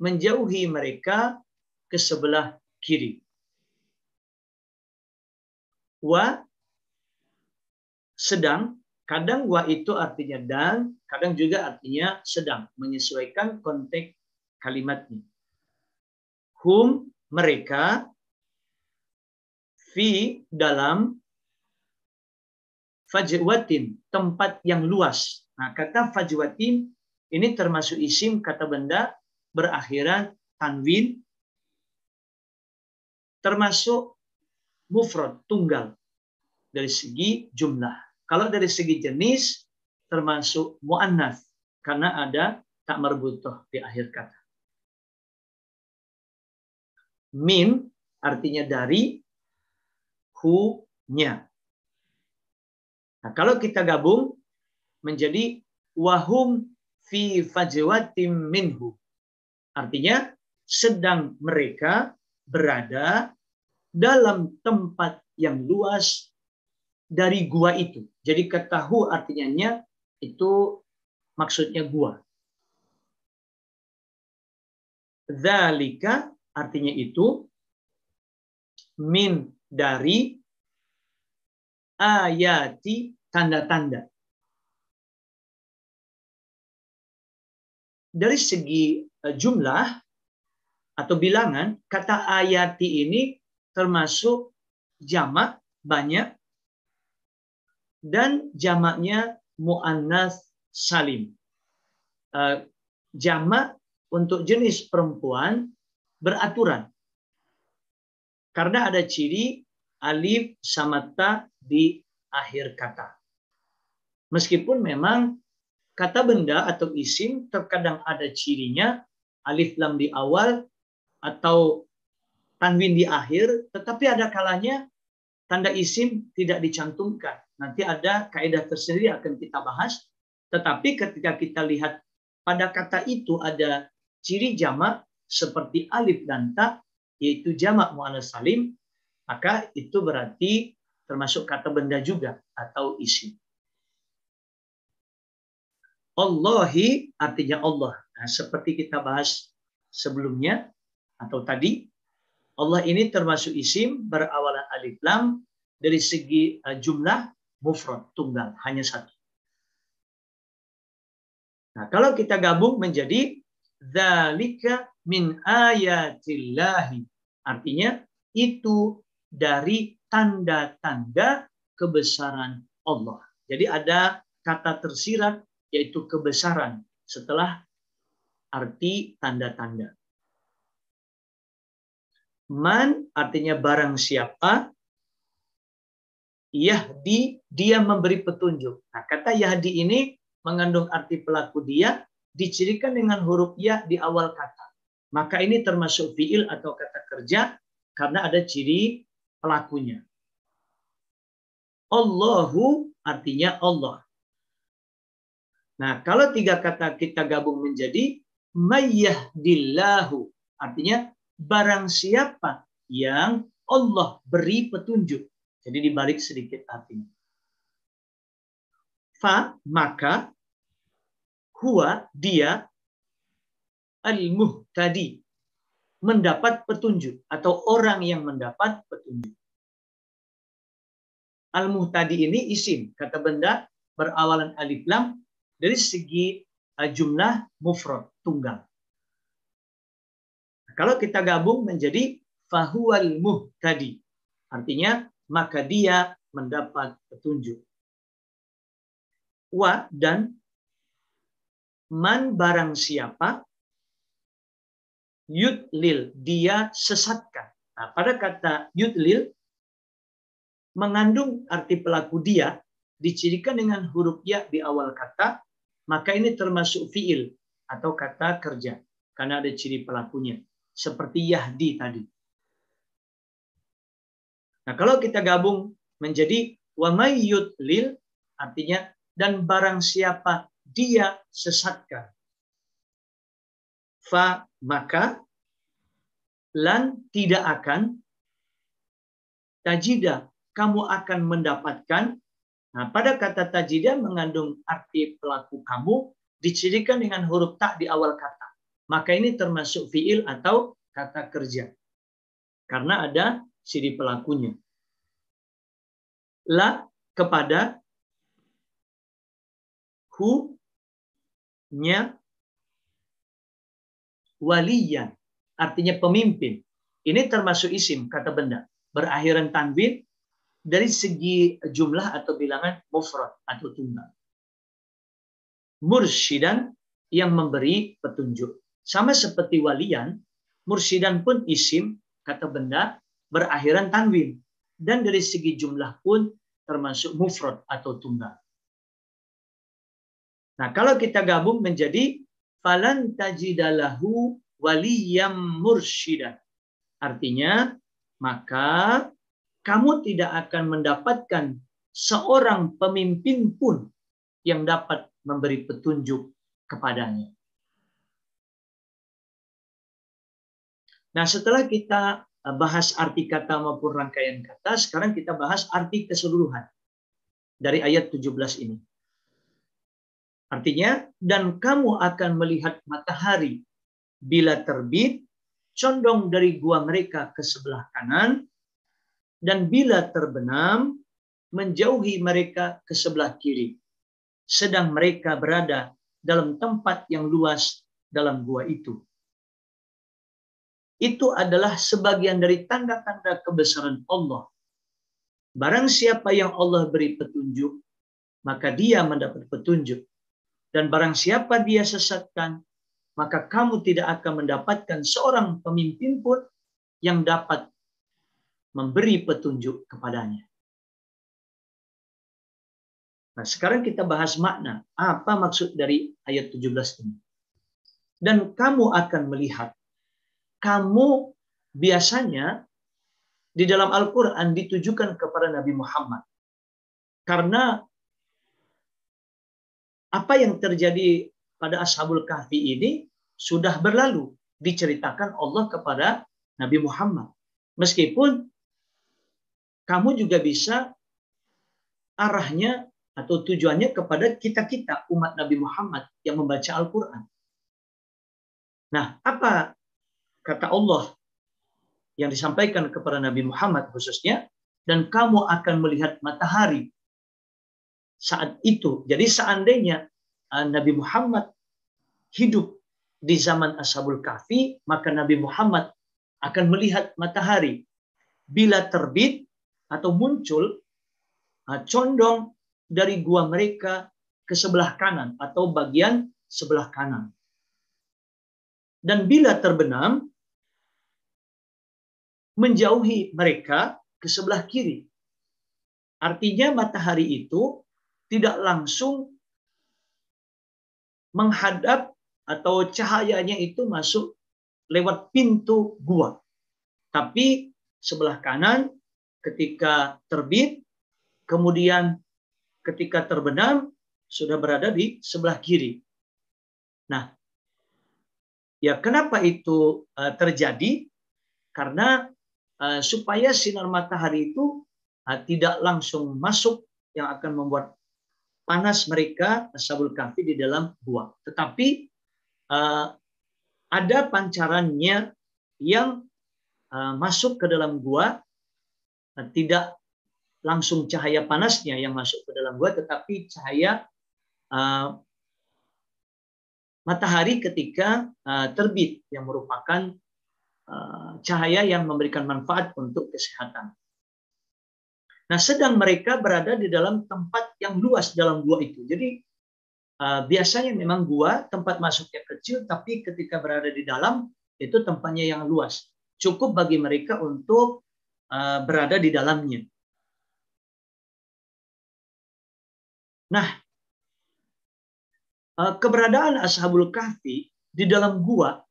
menjauhi mereka ke sebelah kiri. Wa, sedang. Kadang wa itu artinya dan, kadang juga artinya sedang, menyesuaikan konteks kalimatnya. Hum, mereka. Fi, dalam. Fajwatin, tempat yang luas. Nah, kata fajwatin ini termasuk isim kata benda berakhiran tanwin, termasuk mufrad, tunggal dari segi jumlah. Kalau dari segi jenis termasuk muannats karena ada tak marbutoh di akhir kata. Min artinya dari, hu-nya. Nah, kalau kita gabung menjadi wahum fi fajwatim minhu. Artinya sedang mereka berada dalam tempat yang luas dari gua itu. Jadi ketahu artinya nya itu maksudnya gua. Dzalika artinya itu, min dari, ayati tanda-tanda. dari segi jumlah atau bilangan, kata ayati ini termasuk jamak banyak dan jamaknya muannas salim. Jamak untuk jenis perempuan beraturan. Karena ada ciri alif sama ta di akhir kata. Meskipun memang kata benda atau isim terkadang ada cirinya, alif lam di awal atau tanwin di akhir, tetapi ada kalanya tanda isim tidak dicantumkan. Nanti ada kaidah tersendiri akan kita bahas. Tetapi ketika kita lihat pada kata itu ada ciri jamak seperti alif dan ta, yaitu jamak muannas salim, maka itu berarti termasuk kata benda juga atau isim. Allahi artinya Allah. Nah, seperti kita bahas sebelumnya atau tadi, Allah ini termasuk isim berawalan alif lam, dari segi jumlah mufrad, tunggal, hanya satu. Nah, kalau kita gabung menjadi dzalika min ayatillahi, artinya itu dari tanda-tanda kebesaran Allah. Jadi ada kata tersirat yaitu kebesaran setelah arti tanda-tanda. Man artinya barang siapa, yahdi dia memberi petunjuk. Nah, kata yahdi ini mengandung arti pelaku dia, dicirikan dengan huruf ya di awal kata. Maka ini termasuk fiil atau kata kerja karena ada ciri pelakunya. Allahu artinya Allah. Nah, kalau tiga kata kita gabung menjadi mayyahdillahu, artinya barang siapa yang Allah beri petunjuk. Jadi dibalik sedikit artinya. Fa, maka, huwa, dia, al-muhtadi, mendapat petunjuk atau orang yang mendapat petunjuk. Al-muhtadi ini isim, kata benda berawalan alif lam, dari segi jumlah mufrad, tunggal. Kalau kita gabung menjadi fahuwal muhtadi, artinya maka dia mendapat petunjuk. Wa, dan man barang siapa, yudlil dia sesatkan. Nah, pada kata yudlil mengandung arti pelaku dia, dicirikan dengan huruf ya di awal kata, maka ini termasuk fiil atau kata kerja karena ada ciri pelakunya seperti yahdi tadi. Nah, kalau kita gabung menjadi wa may yudlil, artinya dan barang siapa dia sesatkan. Fa, maka, lan tidak akan, tajida kamu akan mendapatkan. Nah, pada kata tajida mengandung arti pelaku kamu, dicirikan dengan huruf ta di awal kata. Maka ini termasuk fiil atau kata kerja. Karena ada ciri pelakunya. La, kepada, hu, nya, waliyan, artinya pemimpin. Ini termasuk isim, kata benda. Berakhiran tanwin, dari segi jumlah atau bilangan mufrad atau tunggal. Mursyidan yang memberi petunjuk. Sama seperti waliyan, mursyidan pun isim, kata benda, berakhiran tanwin. Dan dari segi jumlah pun termasuk mufrad atau tunggal. Nah, kalau kita gabung menjadi falan tajidalahu waliyam mursyidan. Artinya, maka kamu tidak akan mendapatkan seorang pemimpin pun yang dapat memberi petunjuk kepadanya. Nah, setelah kita bahas arti kata maupun rangkaian kata, sekarang kita bahas arti keseluruhan dari ayat 17 ini. Artinya, dan kamu akan melihat matahari bila terbit, condong dari gua mereka ke sebelah kanan, dan bila terbenam, menjauhi mereka ke sebelah kiri. Sedang mereka berada dalam tempat yang luas dalam gua itu. Itu adalah sebagian dari tanda-tanda kebesaran Allah. Barang siapa yang Allah beri petunjuk, maka dia mendapat petunjuk. Dan barang siapa dia sesatkan, maka kamu tidak akan mendapatkan seorang pemimpin pun yang dapat memberi petunjuk kepadanya. Nah, sekarang kita bahas makna. Apa maksud dari ayat 17 ini? Dan kamu akan melihat. Kamu biasanya di dalam Al-Quran ditujukan kepada Nabi Muhammad. Karena apa yang terjadi pada Ashabul Kahfi ini sudah berlalu. Diceritakan Allah kepada Nabi Muhammad. Meskipun kamu juga bisa arahnya atau tujuannya kepada kita-kita umat Nabi Muhammad yang membaca Al-Quran. Nah, apa kata Allah yang disampaikan kepada Nabi Muhammad khususnya? Dan kamu akan melihat matahari saat itu. Jadi seandainya Nabi Muhammad hidup di zaman Ashabul Kahfi, maka Nabi Muhammad akan melihat matahari bila terbit atau muncul condong dari gua mereka ke sebelah kanan atau bagian sebelah kanan. Dan bila terbenam, menjauhi mereka ke sebelah kiri. Artinya matahari itu tidak langsung menghadap atau cahayanya itu masuk lewat pintu gua. Tapi sebelah kanan ketika terbit, kemudian ketika terbenam sudah berada di sebelah kiri. Nah, ya kenapa itu terjadi? Karena supaya sinar matahari itu tidak langsung masuk yang akan membuat panas mereka Ashabul Kahfi di dalam gua. Tetapi ada pancarannya yang masuk ke dalam gua, tidak langsung cahaya panasnya yang masuk ke dalam gua, tetapi cahaya matahari ketika terbit yang merupakan cahaya yang memberikan manfaat untuk kesehatan. Nah, sedang mereka berada di dalam tempat yang luas dalam gua itu. Jadi biasanya memang gua tempat masuknya kecil, tapi ketika berada di dalam itu tempatnya yang luas. Cukup bagi mereka untuk berada di dalamnya. Nah, keberadaan Ashabul Kahfi di dalam gua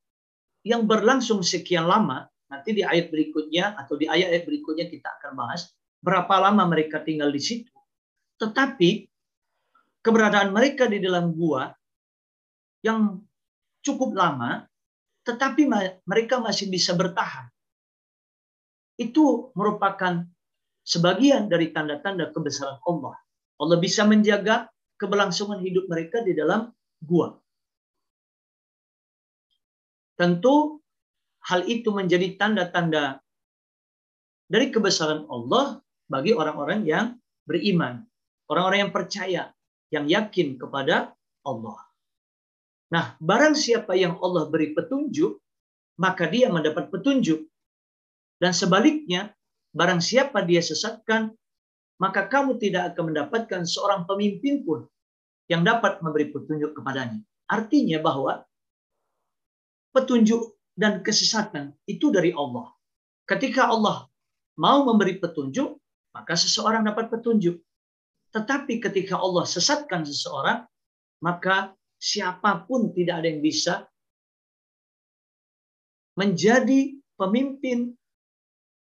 yang berlangsung sekian lama, nanti di ayat berikutnya atau di ayat-ayat berikutnya kita akan bahas berapa lama mereka tinggal di situ. Tetapi keberadaan mereka di dalam gua yang cukup lama, tetapi mereka masih bisa bertahan. Itu merupakan sebagian dari tanda-tanda kebesaran Allah. Allah bisa menjaga keberlangsungan hidup mereka di dalam gua. Tentu hal itu menjadi tanda-tanda dari kebesaran Allah bagi orang-orang yang beriman, orang-orang yang percaya, yang yakin kepada Allah. Nah, barang siapa yang Allah beri petunjuk, maka dia mendapat petunjuk. Dan sebaliknya, barang siapa dia sesatkan, maka kamu tidak akan mendapatkan seorang pemimpin pun yang dapat memberi petunjuk kepadanya. Artinya bahwa petunjuk dan kesesatan itu dari Allah. Ketika Allah mau memberi petunjuk, maka seseorang dapat petunjuk. Tetapi ketika Allah sesatkan seseorang, maka siapapun tidak ada yang bisa menjadi pemimpin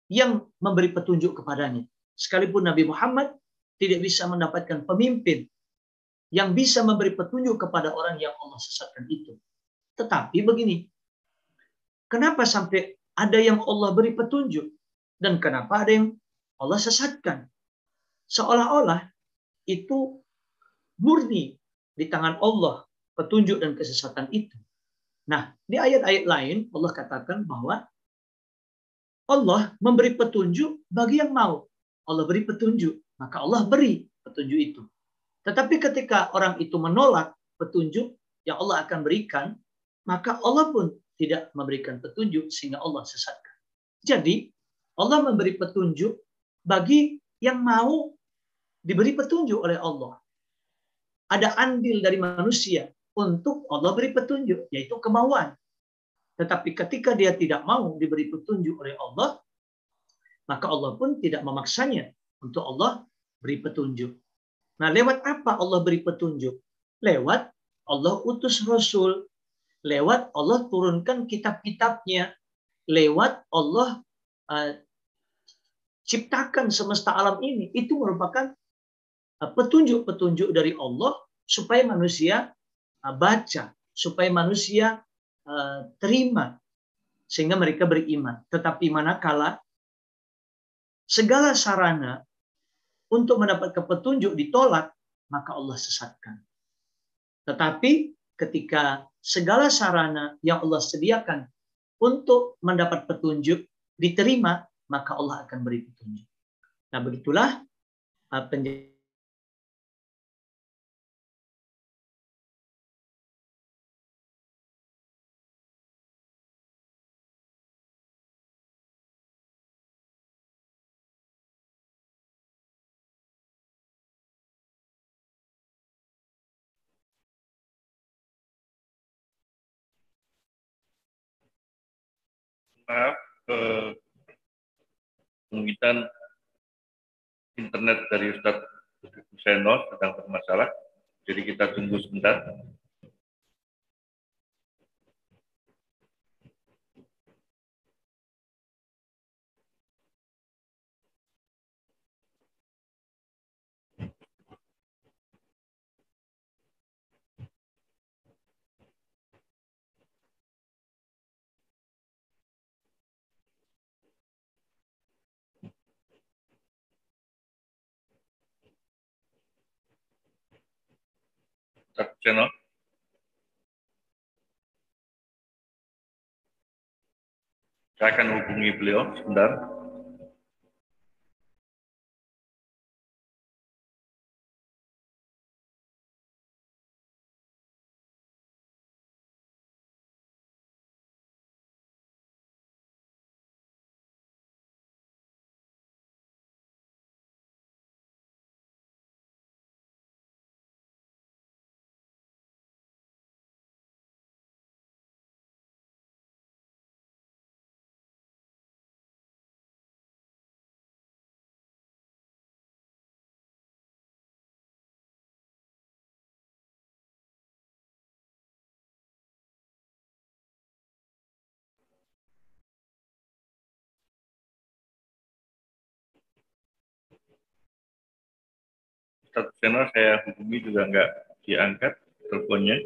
yang memberi petunjuk kepadanya. Sekalipun Nabi Muhammad tidak bisa mendapatkan pemimpin yang bisa memberi petunjuk kepada orang yang Allah sesatkan itu. Tetapi begini, kenapa sampai ada yang Allah beri petunjuk dan kenapa ada yang Allah sesatkan? Seolah-olah itu murni di tangan Allah petunjuk dan kesesatan itu. Nah, di ayat-ayat lain Allah katakan bahwa Allah memberi petunjuk bagi yang mau. Allah beri petunjuk, maka Allah beri petunjuk itu. Tetapi ketika orang itu menolak petunjuk yang Allah akan berikan, maka Allah pun tidak memberikan petunjuk sehingga Allah sesatkan. Jadi Allah memberi petunjuk bagi yang mau diberi petunjuk oleh Allah. Ada andil dari manusia untuk Allah beri petunjuk, yaitu kemauan. Tetapi ketika dia tidak mau diberi petunjuk oleh Allah, maka Allah pun tidak memaksanya untuk Allah beri petunjuk. Nah, lewat apa Allah beri petunjuk? Lewat Allah utus Rasul, lewat Allah turunkan kitab-kitabnya, lewat Allah ciptakan semesta alam ini. Itu merupakan petunjuk-petunjuk dari Allah supaya manusia baca, supaya manusia terima, sehingga mereka beriman. Tetapi manakala segala sarana untuk mendapatkan petunjuk ditolak, maka Allah sesatkan. Tetapi ketika segala sarana yang Allah sediakan untuk mendapat petunjuk diterima, maka Allah akan beri petunjuk. Nah, begitulah penjelasan. Maaf, kemungkinan internet dari Ustadz Seno sedang bermasalah, jadi kita tunggu sebentar. Ustadz Seno. Saya akan hubungi beliau sebentar. Ustadz Seno saya hubungi juga nggak diangkat teleponnya.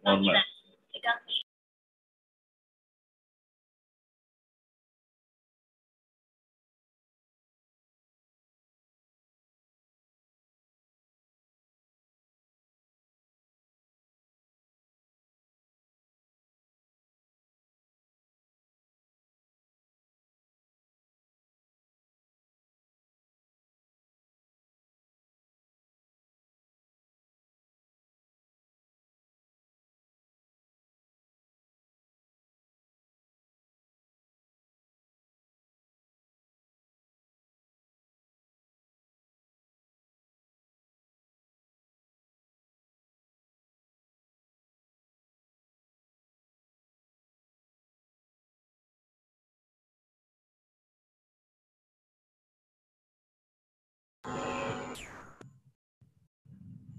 Mohon maaf.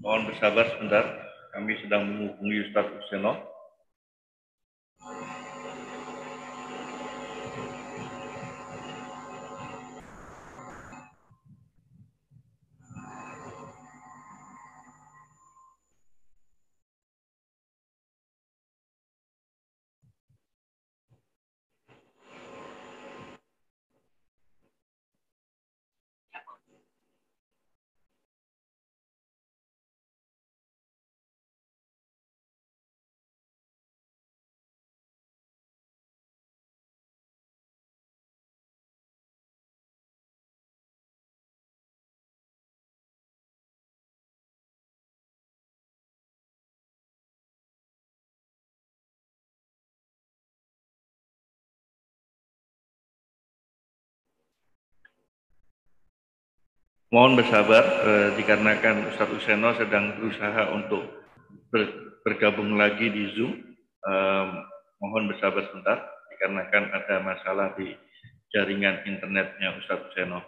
Mohon bersabar sebentar, kami sedang menghubungi Ustadz Seno. Mohon bersabar dikarenakan Ustadz Useno sedang berusaha untuk bergabung lagi di Zoom. Mohon bersabar sebentar dikarenakan ada masalah di jaringan internetnya Ustadz Useno.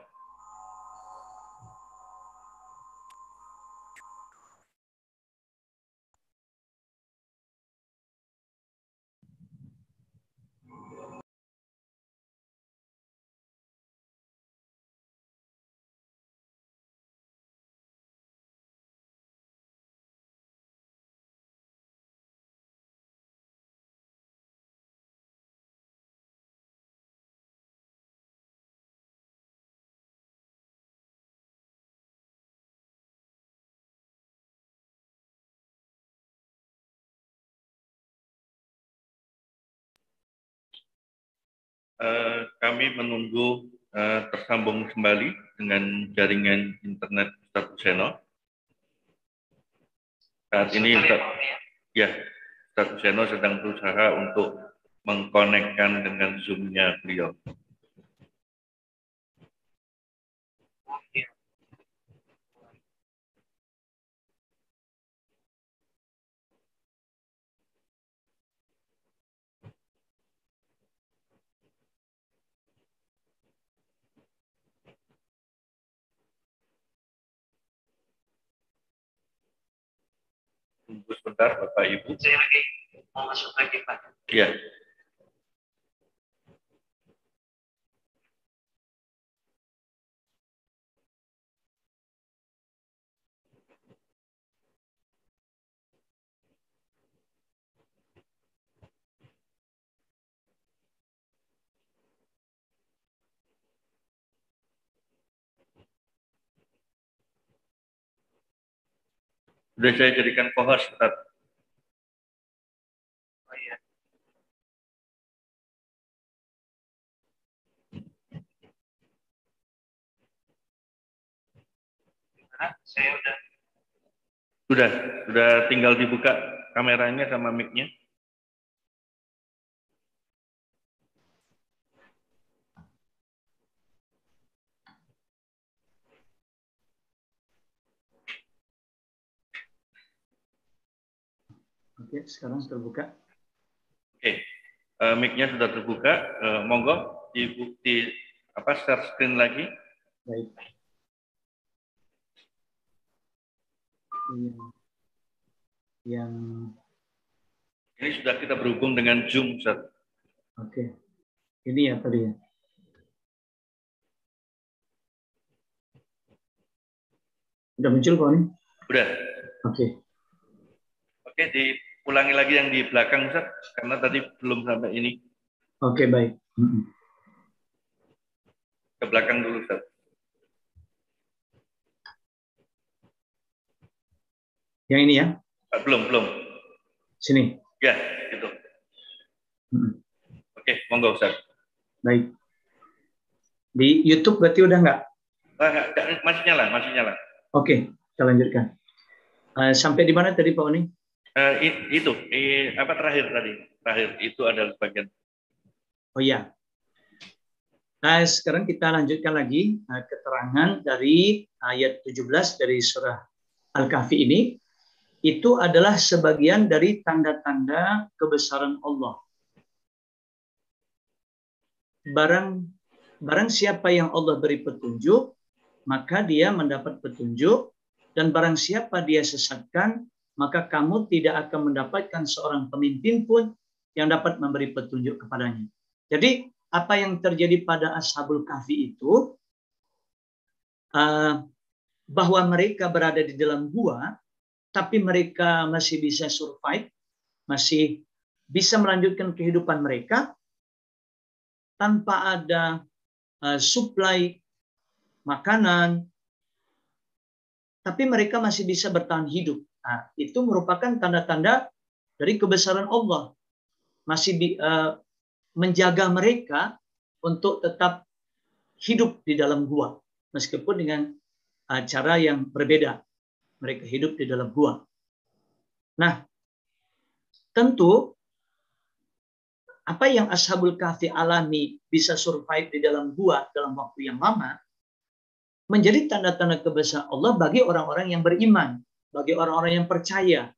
Kami menunggu tersambung kembali dengan jaringan internet Ustadz Useno. Saat ini Ustadz Useno sedang berusaha untuk mengkonekkan dengan Zoom-nya beliau. Tunggu sebentar, Bapak Ibu. Saya lagi mau masuk lagi, Pak. Iya. Sudah saya jadikan co-host, Ustaz. Oh iya. Gimana? Saya Sudah tinggal dibuka kameranya sama mic-nya. Oke, sekarang terbuka. Oke, mic-nya sudah terbuka. Monggo share screen lagi. Baik. Yang ini sudah kita berhubung dengan Zoom, Ustaz. Oke. Ini ya tadi ya. Udah muncul kok ini? Udah. Oke. Oke, diulangi lagi yang di belakang, Ustaz, karena tadi belum sampai ini. Oke, baik. Ke belakang dulu, Ustaz. Yang ini ya? Belum. Sini. Ya, gitu. Oke, monggo, Ustaz. Baik. Di YouTube berarti udah nggak? Masih nyala. Oke, kita lanjutkan. Sampai di mana tadi Pak Oni? Terakhir itu adalah bagian. Oh iya. Nah, sekarang kita lanjutkan lagi keterangan dari ayat 17 dari surah Al-Kahfi ini. Itu adalah sebagian dari tanda-tanda kebesaran Allah. Barang siapa yang Allah beri petunjuk, maka dia mendapat petunjuk, dan barang siapa dia sesatkan, maka kamu tidak akan mendapatkan seorang pemimpin pun yang dapat memberi petunjuk kepadanya. Jadi apa yang terjadi pada Ashabul Kahfi itu, bahwa mereka berada di dalam gua, tapi mereka masih bisa survive, masih bisa melanjutkan kehidupan mereka tanpa ada suplai makanan, tapi mereka masih bisa bertahan hidup. Nah, itu merupakan tanda-tanda dari kebesaran Allah. Masih menjaga mereka untuk tetap hidup di dalam gua, meskipun dengan cara yang berbeda. Mereka hidup di dalam gua. Nah, tentu apa yang Ashabul Kahfi alami bisa survive di dalam gua dalam waktu yang lama, menjadi tanda-tanda kebesaran Allah bagi orang-orang yang beriman, bagi orang-orang yang percaya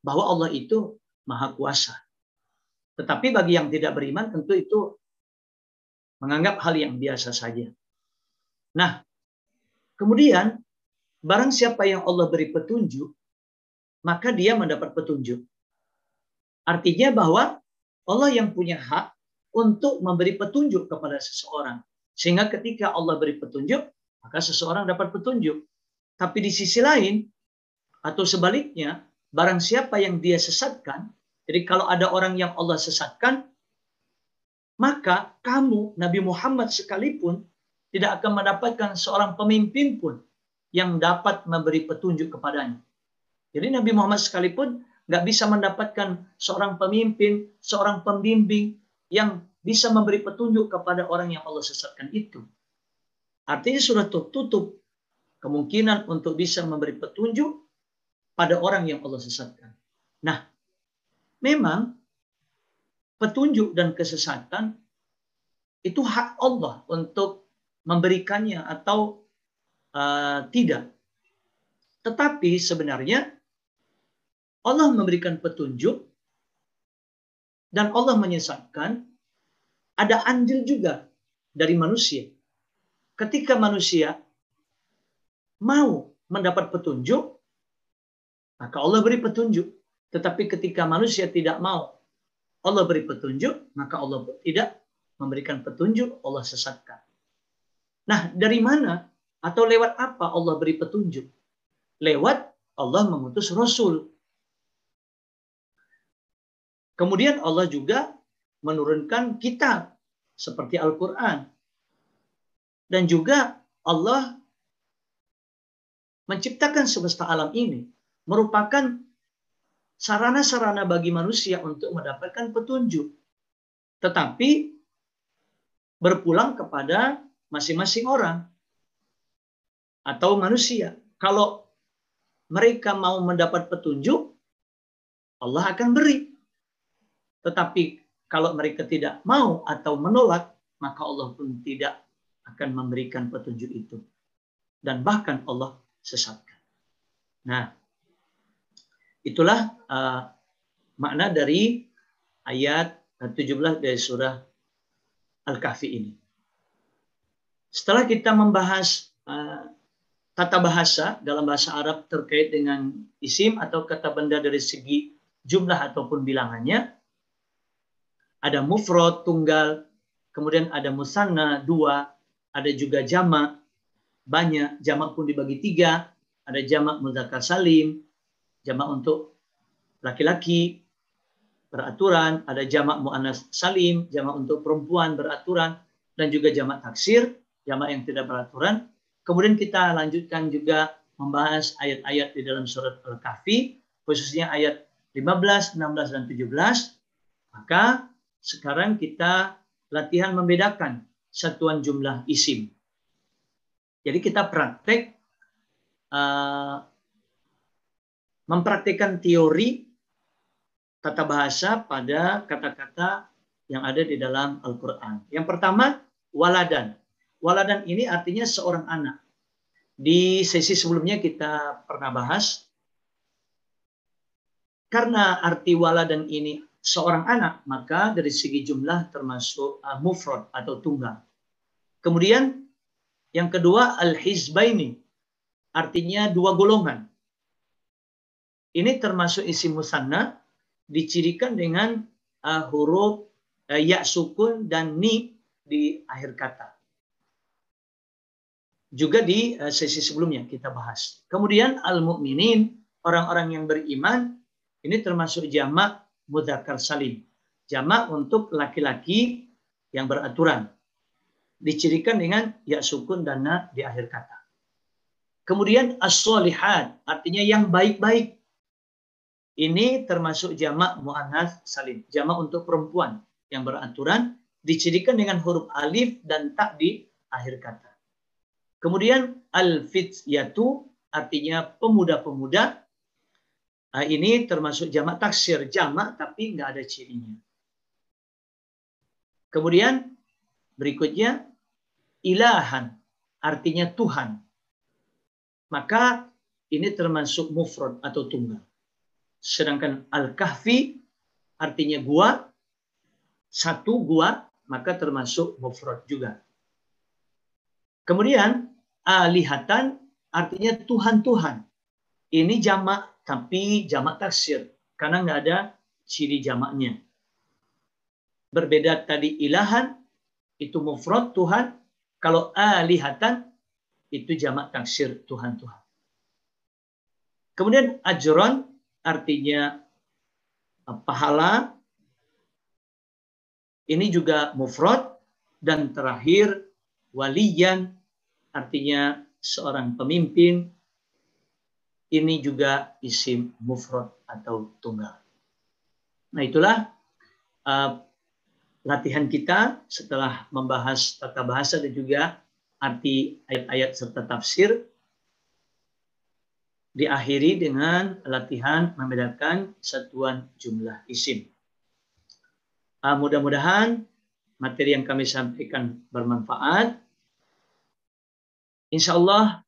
bahwa Allah itu Maha Kuasa. Tetapi bagi yang tidak beriman tentu itu menganggap hal yang biasa saja. Nah, kemudian barang siapa yang Allah beri petunjuk, maka dia mendapat petunjuk. Artinya bahwa Allah yang punya hak untuk memberi petunjuk kepada seseorang. Sehingga ketika Allah beri petunjuk, maka seseorang dapat petunjuk. Tapi di sisi lain, atau sebaliknya, barang siapa yang dia sesatkan, jadi kalau ada orang yang Allah sesatkan, maka kamu, Nabi Muhammad sekalipun, tidak akan mendapatkan seorang pemimpin pun yang dapat memberi petunjuk kepadanya. Jadi Nabi Muhammad sekalipun nggak bisa mendapatkan seorang pemimpin, seorang pembimbing yang bisa memberi petunjuk kepada orang yang Allah sesatkan itu. Artinya sudah tertutup kemungkinan untuk bisa memberi petunjuk pada orang yang Allah sesatkan. Nah, memang petunjuk dan kesesatan itu hak Allah untuk memberikannya atau tidak. Tetapi sebenarnya Allah memberikan petunjuk dan Allah menyesatkan, ada andil juga dari manusia. Ketika manusia mau mendapat petunjuk, maka Allah beri petunjuk. Tetapi ketika manusia tidak mau Allah beri petunjuk, maka Allah tidak memberikan petunjuk, Allah sesatkan. Nah, dari mana atau lewat apa Allah beri petunjuk? Lewat Allah mengutus Rasul. Kemudian Allah juga menurunkan kitab seperti Al-Quran. Dan juga Allah menciptakan semesta alam ini merupakan sarana-sarana bagi manusia untuk mendapatkan petunjuk. Tetapi berpulang kepada masing-masing orang atau manusia. Kalau mereka mau mendapat petunjuk, Allah akan beri. Tetapi kalau mereka tidak mau atau menolak, maka Allah pun tidak akan memberikan petunjuk itu. Dan bahkan Allah sesatkan. Nah, itulah makna dari ayat 17 dari surah Al-Kahfi ini. Setelah kita membahas tata bahasa dalam bahasa Arab terkait dengan isim atau kata benda dari segi jumlah ataupun bilangannya, ada mufrad, tunggal, kemudian ada musanna, dua, ada juga jamak, banyak, jamak pun dibagi tiga, ada jamak mudzakkar salim, jamak untuk laki-laki beraturan, ada jamak muannas salim, jamak untuk perempuan beraturan, dan juga jamak taksir, jamak yang tidak beraturan. Kemudian kita lanjutkan juga membahas ayat-ayat di dalam surat Al-Kahfi, khususnya ayat 15, 16, dan 17. Maka sekarang kita latihan membedakan satuan jumlah isim. Jadi kita praktek mempraktikkan teori tata bahasa pada kata-kata yang ada di dalam Al-Quran. Yang pertama, waladan. Waladan ini artinya seorang anak. Di sesi sebelumnya kita pernah bahas, karena arti waladan ini seorang anak, maka dari segi jumlah termasuk mufrad atau tunggal. Kemudian yang kedua, al-hizbaini, artinya dua golongan. Ini termasuk isim musanna, dicirikan dengan huruf ya sukun dan ni di akhir kata. Juga di sesi sebelumnya kita bahas. Kemudian al-mu'minin, orang-orang yang beriman, ini termasuk jamak mudzakkar salim. Jamak untuk laki-laki yang beraturan. Dicirikan dengan ya sukun dan na di akhir kata. Kemudian as-solihat, artinya yang baik-baik. Ini termasuk jamak muannats salim, jamak untuk perempuan yang beraturan, dicirikan dengan huruf alif dan ta di akhir kata. Kemudian al-fityatu, artinya pemuda-pemuda. Ini termasuk jamak taksir, jamak tapi nggak ada cirinya. Kemudian berikutnya ilahan, artinya Tuhan. Maka ini termasuk mufrad atau tunggal. Sedangkan Al-Kahfi artinya gua, satu gua, maka termasuk mufrad juga. Kemudian alihatan artinya Tuhan-Tuhan. Ini jamak, tapi jamak taksir. Karena nggak ada ciri jamaknya. Berbeda tadi ilahan, itu mufrad Tuhan. Kalau alihatan, itu jamak taksir Tuhan-Tuhan. Kemudian ajron artinya pahala. Ini juga mufrad. Dan terakhir waliyan artinya seorang pemimpin. Ini juga isim mufrad atau tunggal. Nah, itulah latihan kita setelah membahas tata bahasa dan juga arti ayat-ayat serta tafsir. Diakhiri dengan latihan membedakan satuan jumlah isim. Mudah-mudahan materi yang kami sampaikan bermanfaat. Insya Allah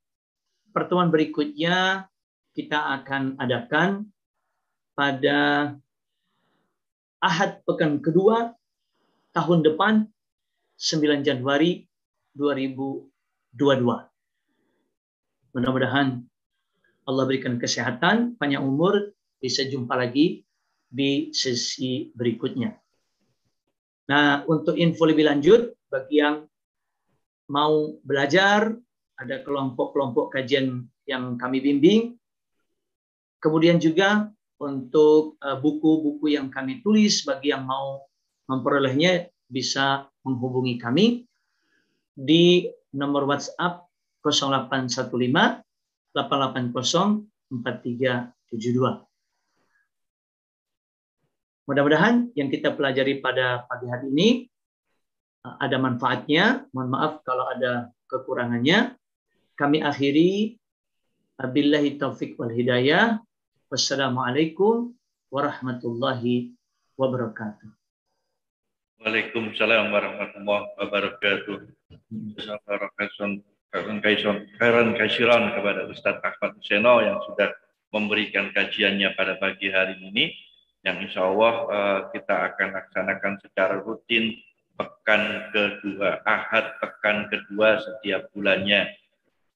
pertemuan berikutnya kita akan adakan pada Ahad pekan kedua tahun depan 9 Januari 2022. Mudah-mudahan Allah berikan kesehatan, panjang umur, bisa jumpa lagi di sesi berikutnya. Nah, untuk info lebih lanjut, bagi yang mau belajar, ada kelompok-kelompok kajian yang kami bimbing. Kemudian juga untuk buku-buku yang kami tulis, bagi yang mau memperolehnya bisa menghubungi kami di nomor WhatsApp 0815 880 4372. Mudah-mudahan yang kita pelajari pada pagi hari ini ada manfaatnya. Mohon maaf kalau ada kekurangannya. Kami akhiri. Billahi taufiq wal hidayah. Wassalamualaikum warahmatullahi wabarakatuh. Waalaikumsalam warahmatullahi wabarakatuh. Khairan kasiran kepada Ustadz Ahmad Huseno yang sudah memberikan kajiannya pada pagi hari ini, yang insya Allah kita akan laksanakan secara rutin pekan kedua, Ahad pekan kedua setiap bulannya.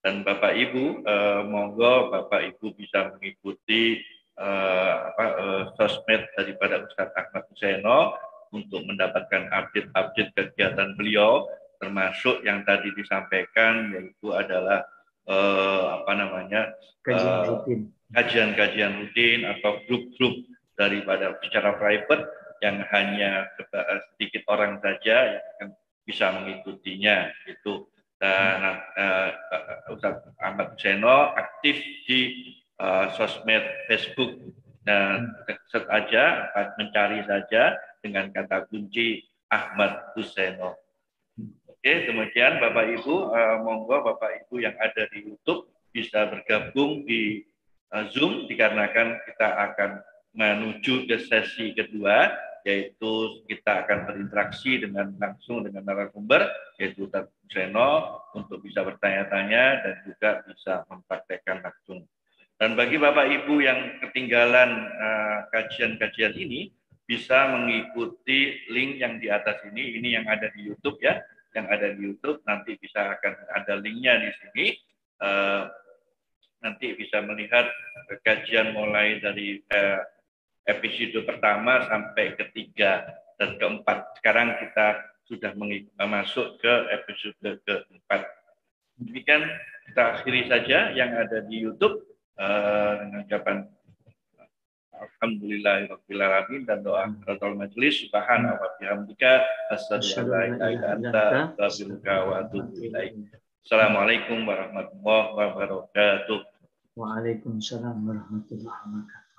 Dan Bapak Ibu, monggo Bapak Ibu bisa mengikuti sosmed daripada Ustadz Ahmad Huseno untuk mendapatkan update-update kegiatan beliau, termasuk yang tadi disampaikan, yaitu adalah kajian-kajian rutin atau grup-grup daripada secara private yang hanya sedikit orang saja yang akan bisa mengikutinya. Itu. Dan Ustadz Ahmad Huseno aktif di sosmed Facebook, dan search aja, mencari saja dengan kata kunci Ahmad Huseno. Oke, demikian Bapak Ibu, monggo Bapak Ibu yang ada di YouTube bisa bergabung di Zoom, dikarenakan kita akan menuju ke sesi kedua, yaitu kita akan berinteraksi langsung dengan narasumber, yaitu Ustadz Huseno, untuk bisa bertanya-tanya dan juga bisa mempraktekkan langsung. Dan bagi Bapak Ibu yang ketinggalan kajian-kajian ini, bisa mengikuti link yang di atas ini yang ada di YouTube ya, yang ada di YouTube, nanti bisa akan ada linknya di sini. Nanti bisa melihat kajian mulai dari episode pertama sampai ketiga dan keempat. Sekarang kita sudah masuk ke episode keempat. Demikian kita akhiri saja yang ada di YouTube dengan ucapan Alhamdulillahirabbil alamin dan doa kafaratul majelis. Subhana wa bihamdika asyhadu an la ilaha illa anta astaghfiruka wa atubu ilaik. Assalamualaikum warahmatullahi wabarakatuh. Waalaikumsalam warahmatullahi wabarakatuh.